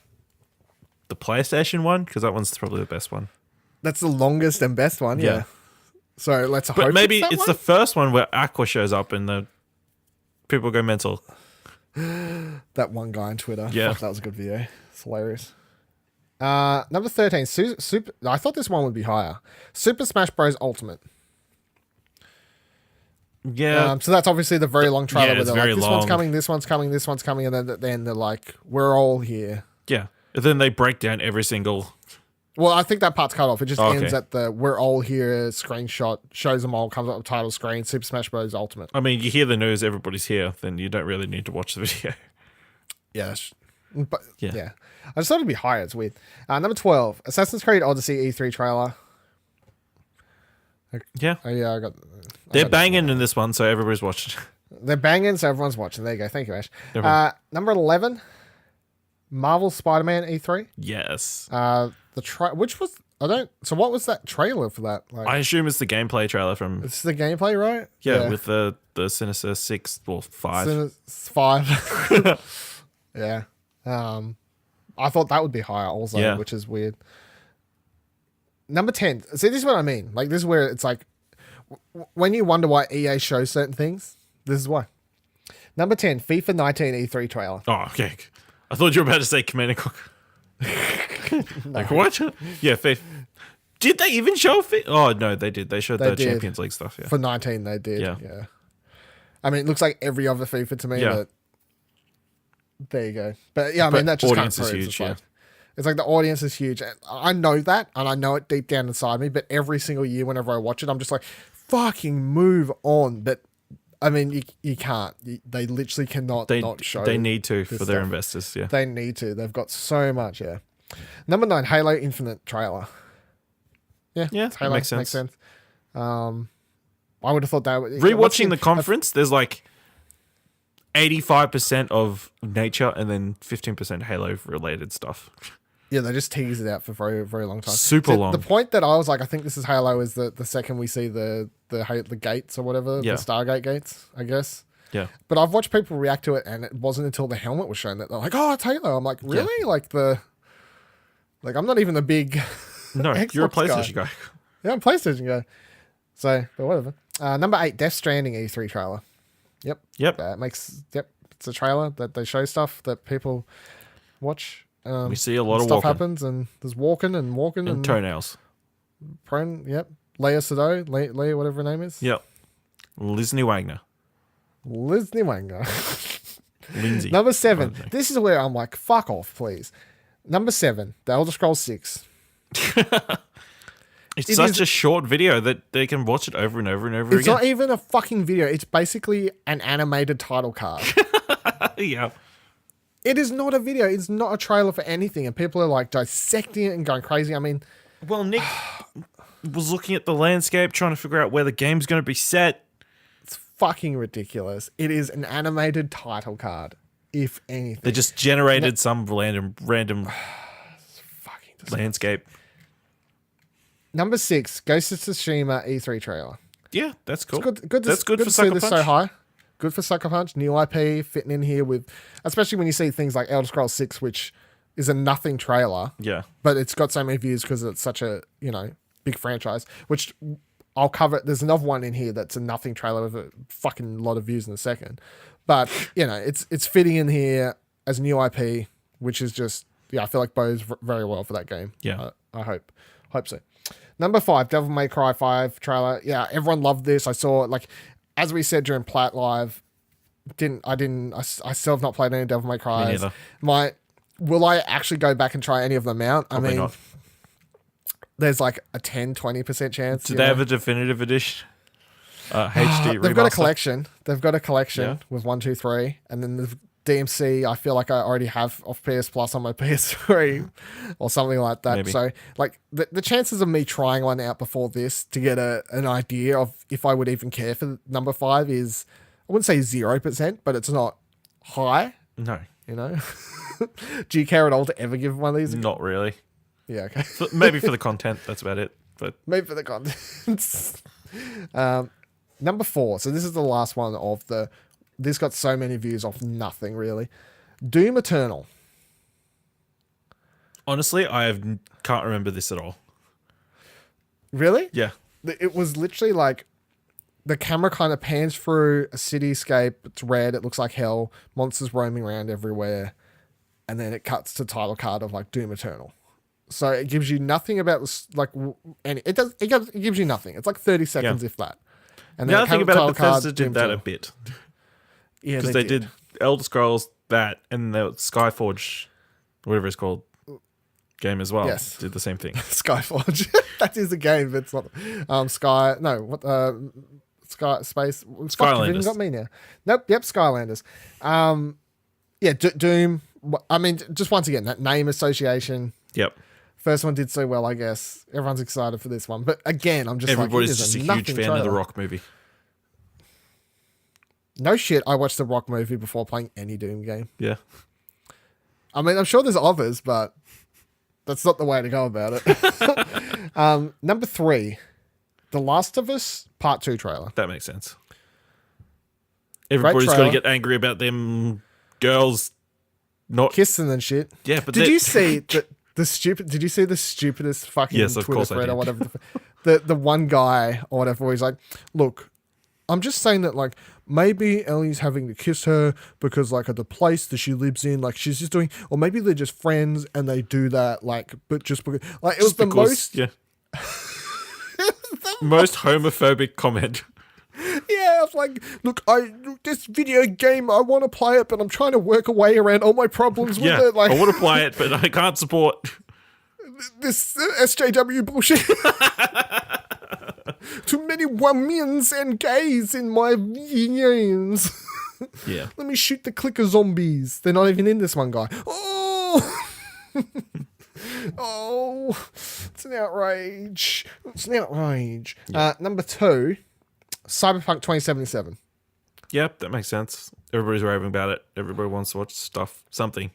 PlayStation one, because that one's probably the best one.
That's the longest and best one, yeah. So let's hope
But maybe
it's
it's
that
the first one where Aqua shows up and the people go mental.
that one guy on Twitter.
Yeah.
Fuck, that was a good video. It's hilarious. Number 13, Super. I thought this one would be higher. Super Smash Bros. Ultimate.
Yeah.
So that's obviously the very long trailer
Yeah,
where
it's
they're like,
very
this
long.
one's coming, this one's coming, this one's coming, and then they're like, we're all here.
Yeah. And then they break down every single.
Well, I think that part's cut off. It just
Okay.
ends at the "we're all here" screenshot, shows them all, comes up with title screen, Super Smash Bros. Ultimate.
I mean, you hear the news, everybody's here, then you don't really need to watch the video.
Yeah, but
Yeah.
yeah. I just thought it'd be higher. It's weird. Number 12, Assassin's Creed Odyssey E3 trailer.
Yeah.
Oh yeah, I got.
They're banging in this one, so everybody's watching.
They're banging, so everyone's watching. There you go. Thank you, Ash.
No problem.
Number 11, Marvel Spider-Man E3.
Yes.
Which was So what was that trailer for that? Like,
I assume it's the gameplay trailer from.
it's the gameplay, right?
Yeah, with the Sinister 6 or 5.
It's 5. Yeah. I thought that would be higher also,
Yeah.
which is weird. Number 10. See, this is what I mean. Like, this is where it's like, when you wonder why EA shows certain things, this is why. Number 10, FIFA 19 E3 trailer.
Oh, okay. I thought you were about to say Command & Conquer. Like, what? Yeah, FIFA. Did they even show FIFA? Oh, no, they did. They showed the
did.
Champions League stuff, yeah.
For 19, they did.
Yeah.
Yeah. I mean, it looks like every other FIFA to me,
Yeah.
but there you go. But yeah, I
But
mean, that just kind of
audience is
proves
huge,
it's like the audience is huge. I know that, and I know it deep down inside me, but every single year whenever I watch it, I'm just like, fucking move on. But I mean, you can't. They literally cannot not show.
They need to
this
for their
stuff.
investors, yeah.
They need to. They've got so much, yeah. Number 9, Halo Infinite trailer. Yeah,
Yeah,
it's Halo.
makes sense.
I would have thought that would...
Rewatching the conference, there's like 85% of nature and then 15% Halo related stuff.
Yeah, they just tease it out for a very, very long time.
Super long.
The point that I was like, I think this is Halo is the second we see the gates or whatever,
Yeah.
the Stargate gates, I guess.
Yeah.
But I've watched people react to it, and it wasn't until the helmet was shown that they're like, "Oh, it's Halo." I'm like, really? Like I'm not even a big
No, you're a
Xbox
PlayStation guy.
Yeah, I'm a PlayStation guy. So, but whatever. Number 8, Death Stranding E3 trailer. Yep.
Yep.
It's a trailer that they show stuff that people watch.
We see a lot of
stuff
walking.
happens, and there's walking and
And toenails.
Yep. Leia Sado, Leia, whatever her name is.
Yep. Lizney Wagner.
Lizney Wanga.
Lindsay.
Number 7.
Okay.
This is where I'm like, fuck off, please. Number 7, The Elder Scrolls 6.
It's such a short video that they can watch it over and over and over
It's
again.
not even a fucking video. It's basically an animated title card.
Yeah.
It is not a video. It's not a trailer for anything. And people are like dissecting it and going crazy. I mean,
Well, Nick was looking at the landscape, trying to figure out where the game's going to be set.
it's fucking ridiculous. It is an animated title card, if anything.
They just generated some random
Fucking disgusting.
landscape.
Number 6, Ghost of Tsushima E3 trailer.
Yeah, that's cool.
Good
That's good
to
for
see
Sucker
this
Punch.
so high. Good for Sucker Punch. New IP fitting in here with, especially when you see things like Elder Scrolls 6, which is a nothing trailer,
Yeah.
but it's got so many views because it's such a big franchise. Which I'll cover. There's another one in here that's a nothing trailer with a fucking lot of views in a second, but it's fitting in here as new IP, which is just I feel like bodes very well for that game.
Yeah.
I hope so. Number 5, Devil May Cry 5 trailer. Yeah, everyone loved this. I saw it, as we said during Plat Live. I still have not played any Devil May Cry.
Me neither.
Will I actually go back and try any of them out?
Probably not.
There's like a 10-20% chance.
Did they have a definitive edition? HD
They've got a
remaster?
collection. They've got a collection
Yeah.
with 1, 2, 3, and then the DMC. I feel like I already have off PS Plus on my PS3 or something like that.
Maybe.
So like the chances of me trying one out before this to get an idea of if I would even care for number 5 is, I wouldn't say 0%, but it's not high.
No,
Do you care at all to ever give one of these?
not really.
Yeah, okay.
Maybe for the content, that's about it. But
Maybe for the content. Number 4. So this is the last one of the. This got so many views off nothing really. Doom Eternal.
honestly, can't remember this at all.
Really?
Yeah.
It was literally like the camera kind of pans through a cityscape. It's red. It looks like hell. Monsters roaming around everywhere. And then it cuts to title card of like Doom Eternal. So it gives you nothing about this, it gives you nothing. It's like 30 seconds if that. And
The other thing about it, Bethesda
Doom
did that a
Eternal.
bit.
Yeah,
Because they did Elder Scrolls, that, and the Skyforge, whatever it's called, game as well.
Yes.
Did the same thing.
Skyforge. That is a game, but it's not. Sky. No, what? Sky Space.
Skylanders.
You've got me now. Nope. Yep. Skylanders. Yeah. Doom. I mean, just once again, that name association.
Yep.
First one did so well, I guess. Everyone's excited for this one, but again, I'm just
Everybody's
like,
just a huge fan of the Rock movie.
No shit. I watched the Rock movie before playing any Doom game.
Yeah.
I mean, I'm sure there's others, but that's not the way to go about it. Number 3, The Last of Us Part 2 trailer.
That makes sense. Everybody's got to
trailer.
get angry about them girls not.
Kissing and shit.
Yeah, but
Did you see the stupid? Did you see the stupidest fucking
Yes, of
Twitter
course I
thread or
did.
whatever? The one guy or whatever, where he's like, "Look, I'm just saying that like maybe Ellie's having to kiss her because like of the place that she lives in, like she's just doing, or maybe they're just friends and they do that, like, but just because like it was the most
Yeah. Most homophobic comment.
Yeah, I was like, look, this video game, I want to play it, but I'm trying to work a way around all my problems with
Yeah.
it. Like
I want to play it, but I can't support.
this SJW bullshit. Too many women's and gays in my games.
Yeah.
Let me shoot the clicker zombies. They're not even in this one guy. Oh! Oh, it's an outrage. It's an outrage.
Yeah.
Number 2, Cyberpunk 2077.
Yep, that makes sense. Everybody's raving about it. Everybody wants to watch something.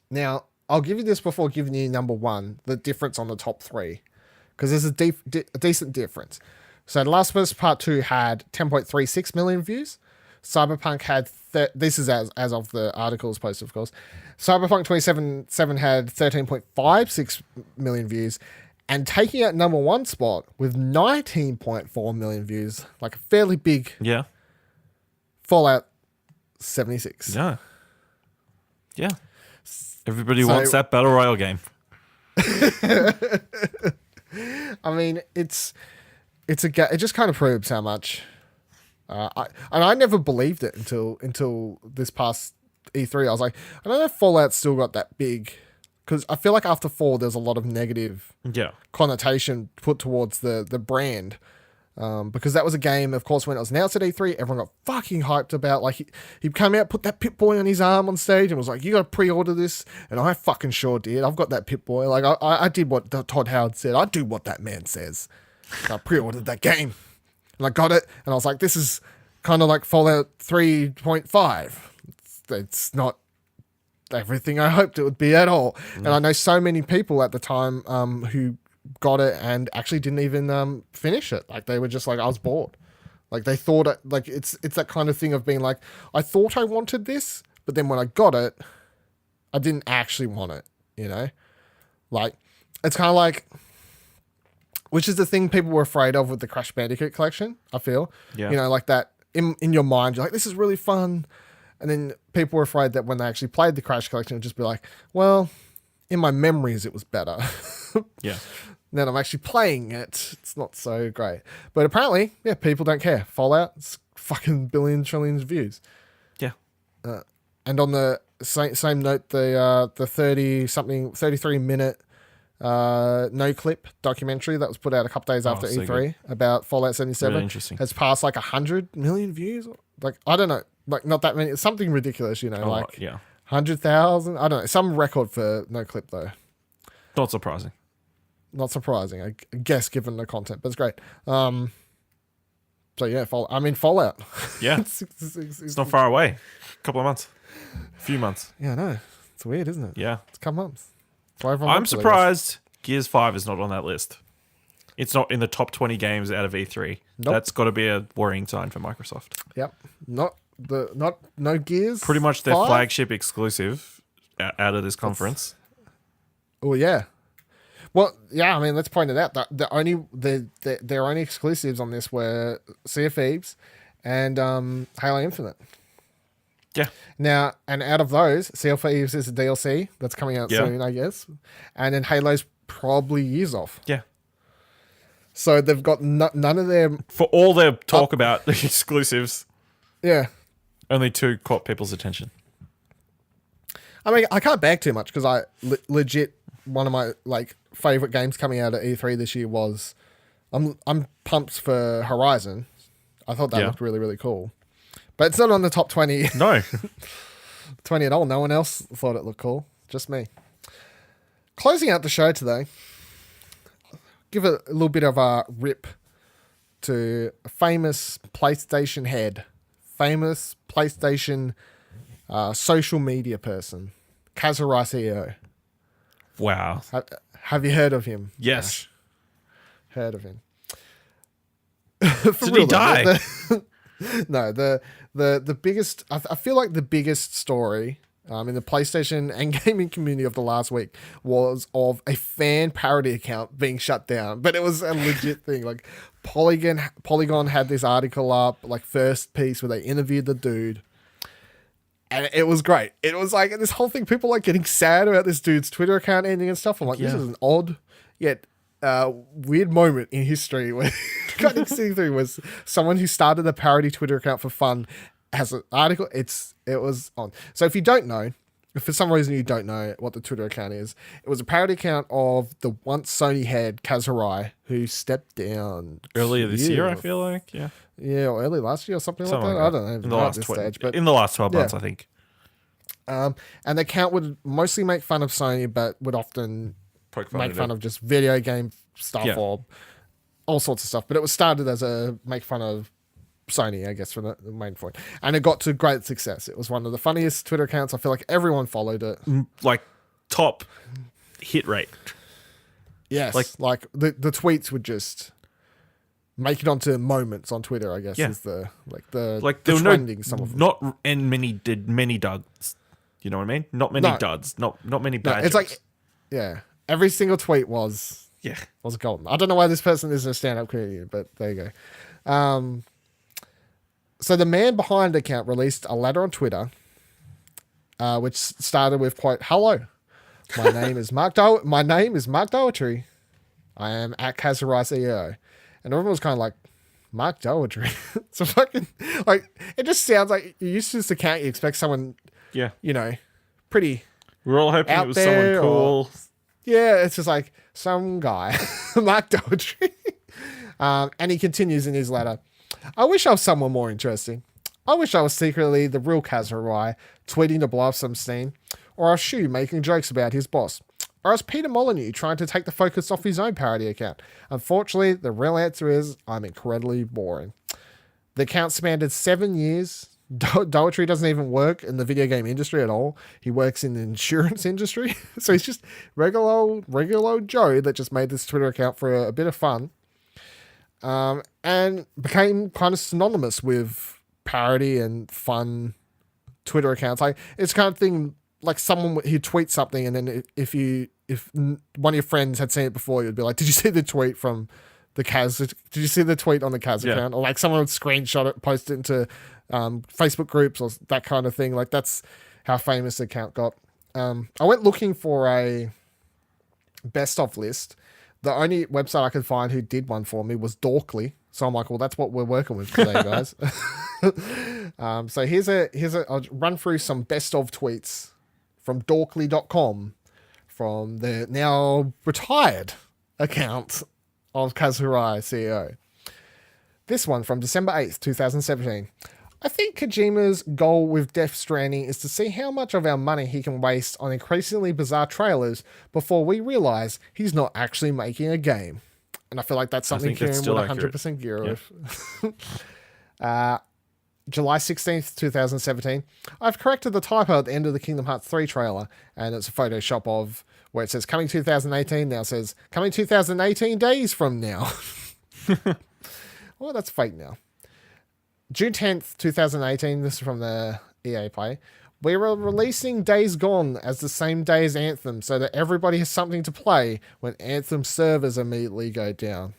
Now, I'll give you this before giving you number 1, the difference on the top 3, because there's a decent difference. So, The Last of Us Part 2 had 10.36 million views. Cyberpunk had, this is as of the articles posted, of course. Cyberpunk 2077 had 13.56 million views. And taking out number 1 spot with 19.4 million views, like a fairly big
Yeah.
Fallout 76.
Yeah. Yeah. Everybody
So-
wants that battle royale game.
I mean, it just kind of proves how much. I never believed it until this past E3. I was like, I don't know if Fallout still got that big, because I feel like after 4 there's a lot of negative connotation put towards the brand. Because that was a game, of course, when it was announced at E3, everyone got fucking hyped about, like, he came out, put that Pip-Boy on his arm on stage and was like, you got to pre-order this, and I fucking sure did. I've got that Pip-Boy. Like, I did what Todd Howard said. I do what that man says. I pre-ordered that game, and I got it, and I was like, this is kind of like Fallout 3.5. It's not everything I hoped it would be at all. And I know so many people at the time who got it and actually didn't even finish it. Like, they were just like, I was bored. Like, they thought it, like, it's that kind of thing of being like, I thought I wanted this, but then when I got it, I didn't actually want it, you know? Like, it's kind of like, which is the thing people were afraid of with the Crash Bandicoot collection, I feel.
Yeah.
You know, like that in your mind, you're like, this is really fun. And then people were afraid that when they actually played the Crash collection, it would just be like, well, in my memories, it was better.
Yeah.
Then I'm actually playing it. It's not so great. But apparently, yeah, people don't care. Fallout, it's fucking billion, trillions of views.
Yeah.
And on the same note, the 33-minute no clip documentary that was put out a couple days after
so
E3
good.
about Fallout 77
Really interesting.
has passed like 100 million views. Like, I don't know, like not that many. It's something ridiculous, you know, like 100,000. I don't know, some record for no clip though.
Not surprising.
Not surprising, I guess, given the content, but it's great. So yeah, Fallout.
Yeah. It's not far away. A couple of months. A few months.
Yeah, I know. It's weird, isn't it?
Yeah.
It's a couple months. Why everyone
I'm
wants it, I guess.
surprised Gears 5 is not on that list. It's not in the top 20 games out of E3.
Nope.
That's got to be a worrying sign for Microsoft.
Yep. No Gears.
Pretty much their
5?
flagship exclusive out of this conference.
Oh yeah. Well, yeah. I mean, let's point it out. Their only exclusives on this were Sea of Thieves and Halo Infinite.
Yeah.
Now, and out of those, Sea of Thieves is a DLC that's coming out soon, I guess, and then Halo's probably years off.
Yeah.
So they've got none of their
For all their talk about the exclusives,
yeah.
only 2 caught people's attention.
I mean, I can't bag too much because I legit one of my like favorite games coming out at E3 this year was I'm pumped for Horizon. I thought that looked really, really cool. But it's not on the top 20.
No.
20 at all. No one else thought it looked cool. Just me. Closing out the show today, give a little bit of a rip to a famous PlayStation head, famous PlayStation social media person, Kazurai CEO.
Wow.
Have you heard of him?
Yes.
Ash? Heard of him.
Did he die?
No, the biggest, I feel like the biggest story in the PlayStation and gaming community of the last week was of a fan parody account being shut down, but it was a legit thing. Like Polygon had this article up, like first piece where they interviewed the dude, and it was great. It was like this whole thing, people like getting sad about this dude's Twitter account ending and stuff. I'm like, this is an odd yet weird moment in history where cutting through was someone who started a parody Twitter account for fun has an article. It was on. So if you don't know, if for some reason you don't know what the Twitter account is, it was a parody account of the once Sony head Kazurai, who stepped down
Earlier this year, I feel like. Yeah.
Yeah, or early last year or something like that. I don't know.
In the last 12 months, I think.
And the account would mostly make fun of Sony, but would often make fun of just video game stuff or all sorts of stuff. But it was started as a make fun of Sony, I guess, from the main point. And it got to great success. It was one of the funniest Twitter accounts. I feel like everyone followed it.
Like top hit rate.
Yes. Like the tweets would just make it onto moments on Twitter, I guess, is the trending some of them.
Not and many duds. You know what I mean? Not many duds. Not many bad
it's
jokes.
like every single tweet was golden. I don't know why this person is a stand-up comedian, but there you go. So the man behind the account released a letter on Twitter, which started with, quote, "Hello. My name is Mark Doherty. I am at Kazurai CEO. And everyone was kind of like, Mark Doherty? So fucking, like, it just sounds like you used to this account, you expect someone,
Yeah.
you know, pretty
We're all hoping
out
it was someone
there
cool.
yeah, it's just like some guy, Mark Doherty. And he continues in his letter. I wish I was someone more interesting. I wish I was secretly the real Kazurai, tweeting to blow up some steam, or I was Shu making jokes about his boss, or I was Peter Molyneux trying to take the focus off his own parody account. Unfortunately, the real answer is I'm incredibly boring. The account spanned 7 years. Doherty doesn't even work in the video game industry at all. He works in the insurance industry. So he's just regular old Joe that just made this Twitter account for a bit of fun. And became kind of synonymous with parody and fun Twitter accounts. Like, it's kind of thing like someone who tweets something, and then if one of your friends had seen it before, you'd be like, "Did you see the tweet from the Kaz? Did you see the tweet on the Kaz account?" Or like someone would screenshot it, post it into Facebook groups or that kind of thing. Like, that's how famous the account got. I went looking for a best of list. The only website I could find who did one for me was Dorkly. So I'm like, well, that's what we're working with today, guys. So here's I'll run through some best of tweets from dorkly.com from the now retired account of Kazurai CEO. This one from December 8th, 2017. I think Kojima's goal with Death Stranding is to see how much of our money he can waste on increasingly bizarre trailers before we realize he's not actually making a game. And I feel like that's something Kieran would 100% agree with. July 16th, 2017. I've corrected the typo at the end of the Kingdom Hearts 3 trailer, and it's a Photoshop of where it says coming 2018, now says coming 2018 days from now. Well, that's fake now. June 10th, 2018, this is from the EA Play. We were releasing Days Gone as the same day as Anthem so that everybody has something to play when Anthem servers immediately go down.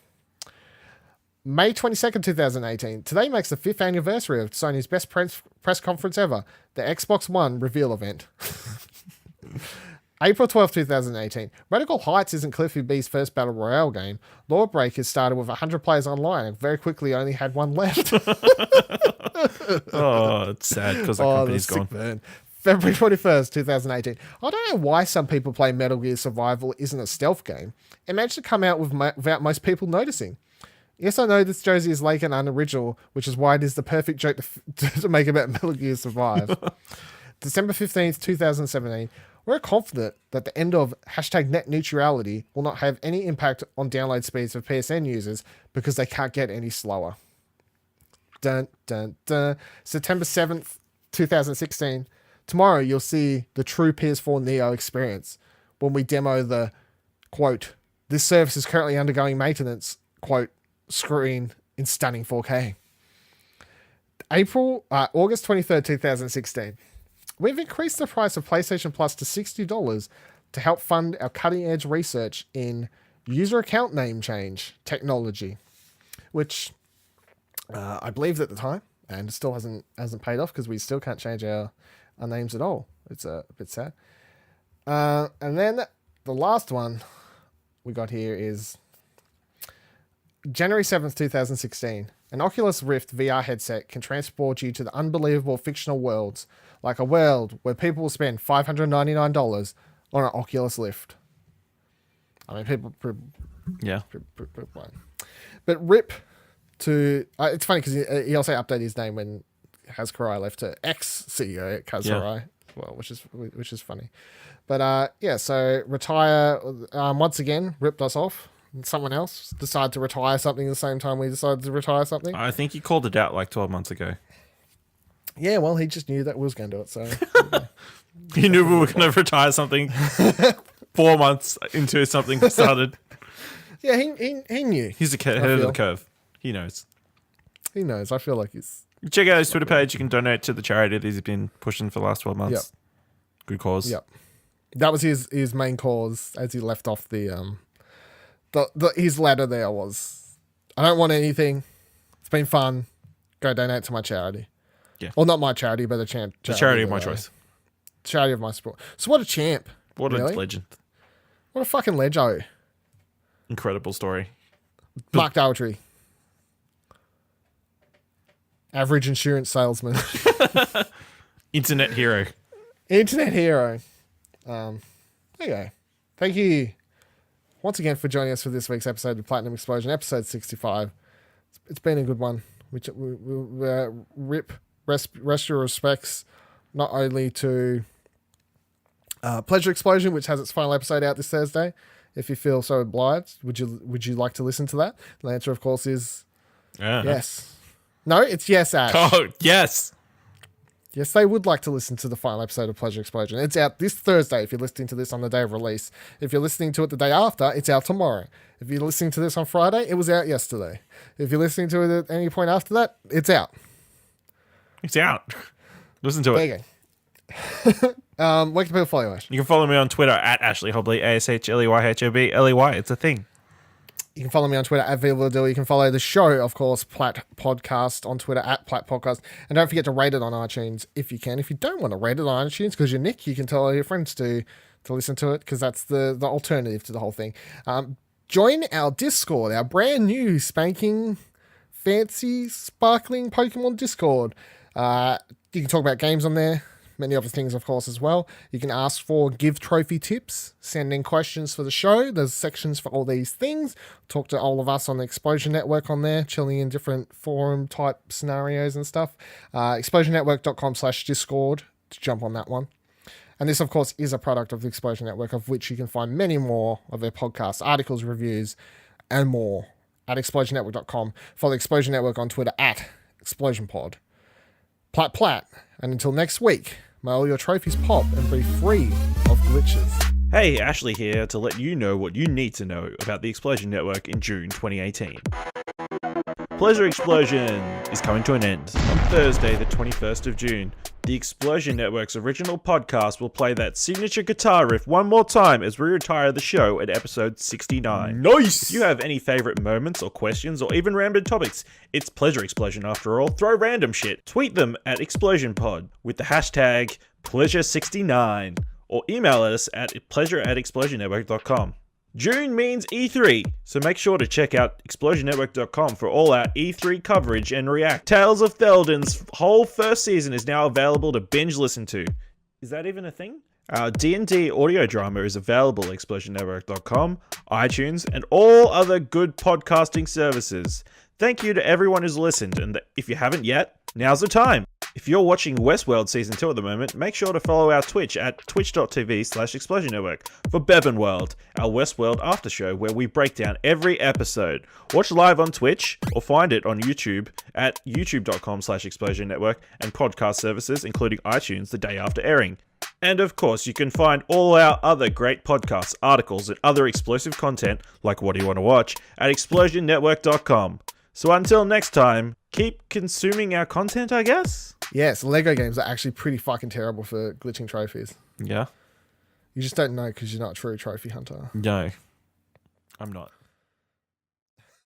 May 22nd, 2018. Today makes the 5th anniversary of Sony's best press conference ever, the Xbox One reveal event. April 12th, 2018. Radical Heights isn't Cliffy B's first Battle Royale game. Lawbreakers started with 100 players online and very quickly only had one left.
Oh, it's sad because that company's gone.
Burn. February 21st, 2018. I don't know why some people play Metal Gear Survival isn't a stealth game. It managed to come out without most people noticing. Yes, I know this Josie is late and unoriginal, which is why it is the perfect joke to make about Metal Gear Survive. December 15th, 2017. We're confident that the end of #net neutrality will not have any impact on download speeds of PSN users because they can't get any slower. Dun, dun, dun. September 7th, 2016. Tomorrow you'll see the true PS4 Neo experience when we demo the, quote, this service is currently undergoing maintenance, quote, screen in stunning 4K. August 23rd, 2016. We've increased the price of PlayStation Plus to $60 to help fund our cutting-edge research in user account name change technology, which I believed at the time, and it still hasn't paid off because we still can't change our names at all. It's a bit sad. And then the last one we got here is January 7th, 2016. An Oculus Rift VR headset can transport you to the unbelievable fictional worlds, like a world where people will spend $599 on an Oculus Rift. I mean, people...
Yeah.
But RIP to... it's funny because he also updated his name when Kazurai left to ex-CEO Kazurai, well, which is funny. But yeah, so retire... once again, ripped us off. Someone else decided to retire something at the same time we decided to retire something.
I think he called it out like 12 months ago.
Yeah, well, he just knew that we was going to do it, so...
He knew we were going to retire something 4 months into something started.
Yeah, he knew.
He's ahead of the curve. He knows.
He knows. I feel like he's...
Check out his Twitter page. You can donate to the charity that he's been pushing for the last 12 months.
Yep.
Good cause.
Yep. That was his main cause as he left off the his letter there was, I don't want anything. It's been fun. Go donate to my charity.
Yeah.
Well, not my charity, but the charity
of my choice.
Charity of my sport. So what a champ.
What
Really?
a legend.
What a fucking legend.
Incredible story.
Mark Daltrey. Average insurance salesman.
Internet hero.
Internet hero. There you go. Thank you once again for joining us for this week's episode of Platinum Explosion, episode 65. It's been a good one. Rest your respects not only to Pleasure Explosion, which has its final episode out this Thursday. If you feel so obliged, would you like to listen to that? The answer, of course, is yes. No, it's yes, Ash.
Oh, yes.
Yes, they would like to listen to the final episode of Pleasure Explosion. It's out this Thursday if you're listening to this on the day of release. If you're listening to it the day after, it's out tomorrow. If you're listening to this on Friday, it was out yesterday. If you're listening to it at any point after that, it's out.
It's out. Listen to
There
it.
you go. Where can people follow you, Ash?
You can follow me on Twitter at Ashley Hobley, ASHLEYHOBLEY. It's a thing.
You can follow me on Twitter at Villadil. You can follow the show, of course, Platt Podcast on Twitter at Platt Podcast. And don't forget to rate it on iTunes if you can. If you don't want to rate it on iTunes because you're Nick, you can tell all your friends to listen to it because that's the alternative to the whole thing. Join our Discord, our brand new spanking, fancy, sparkling Pokemon Discord. You can talk about games on there. Many other things, of course, as well. You can ask for Give Trophy tips, send in questions for the show. There's sections for all these things. Talk to all of us on the Explosion Network on there, chilling in different forum-type scenarios and stuff. ExplosionNetwork.com/Discord to jump on that one. And this, of course, is a product of the Explosion Network, of which you can find many more of their podcasts, articles, reviews, and more at ExplosionNetwork.com. Follow Explosion Network on Twitter at ExplosionPod. Platt. And until next week, may all your trophies pop and be free of glitches.
Hey, Ashley here to let you know what you need to know about the Explosion Network in June 2018. Pleasure Explosion is coming to an end. On Thursday, the 21st of June, the Explosion Network's original podcast will play that signature guitar riff one more time as we retire the show at episode 69.
Nice!
If you have any favorite moments or questions or even random topics, it's Pleasure Explosion after all. Throw random shit. Tweet them at ExplosionPod with the hashtag Pleasure69 or email us at pleasure@explosionnetwork.com. June means E3, so make sure to check out explosionnetwork.com for all our E3 coverage and react. Tales of Theldon's whole first season is now available to binge listen to. Is that even a thing? Our D&D audio drama is available at explosionnetwork.com, iTunes, and all other good podcasting services. Thank you to everyone who's listened, and if you haven't yet, now's the time. If you're watching Westworld Season 2 at the moment, make sure to follow our Twitch at twitch.tv/Explosion Network for Bevanworld, our Westworld after show where we break down every episode. Watch live on Twitch or find it on YouTube at youtube.com/Explosion Network and podcast services including iTunes the day after airing. And of course, you can find all our other great podcasts, articles, and other explosive content, like What Do You Want to Watch, at explosionnetwork.com. So until next time, keep consuming our content, I guess?
Yes, Lego games are actually pretty fucking terrible for glitching trophies.
Yeah.
You just don't know because you're not a true trophy hunter.
No, I'm not.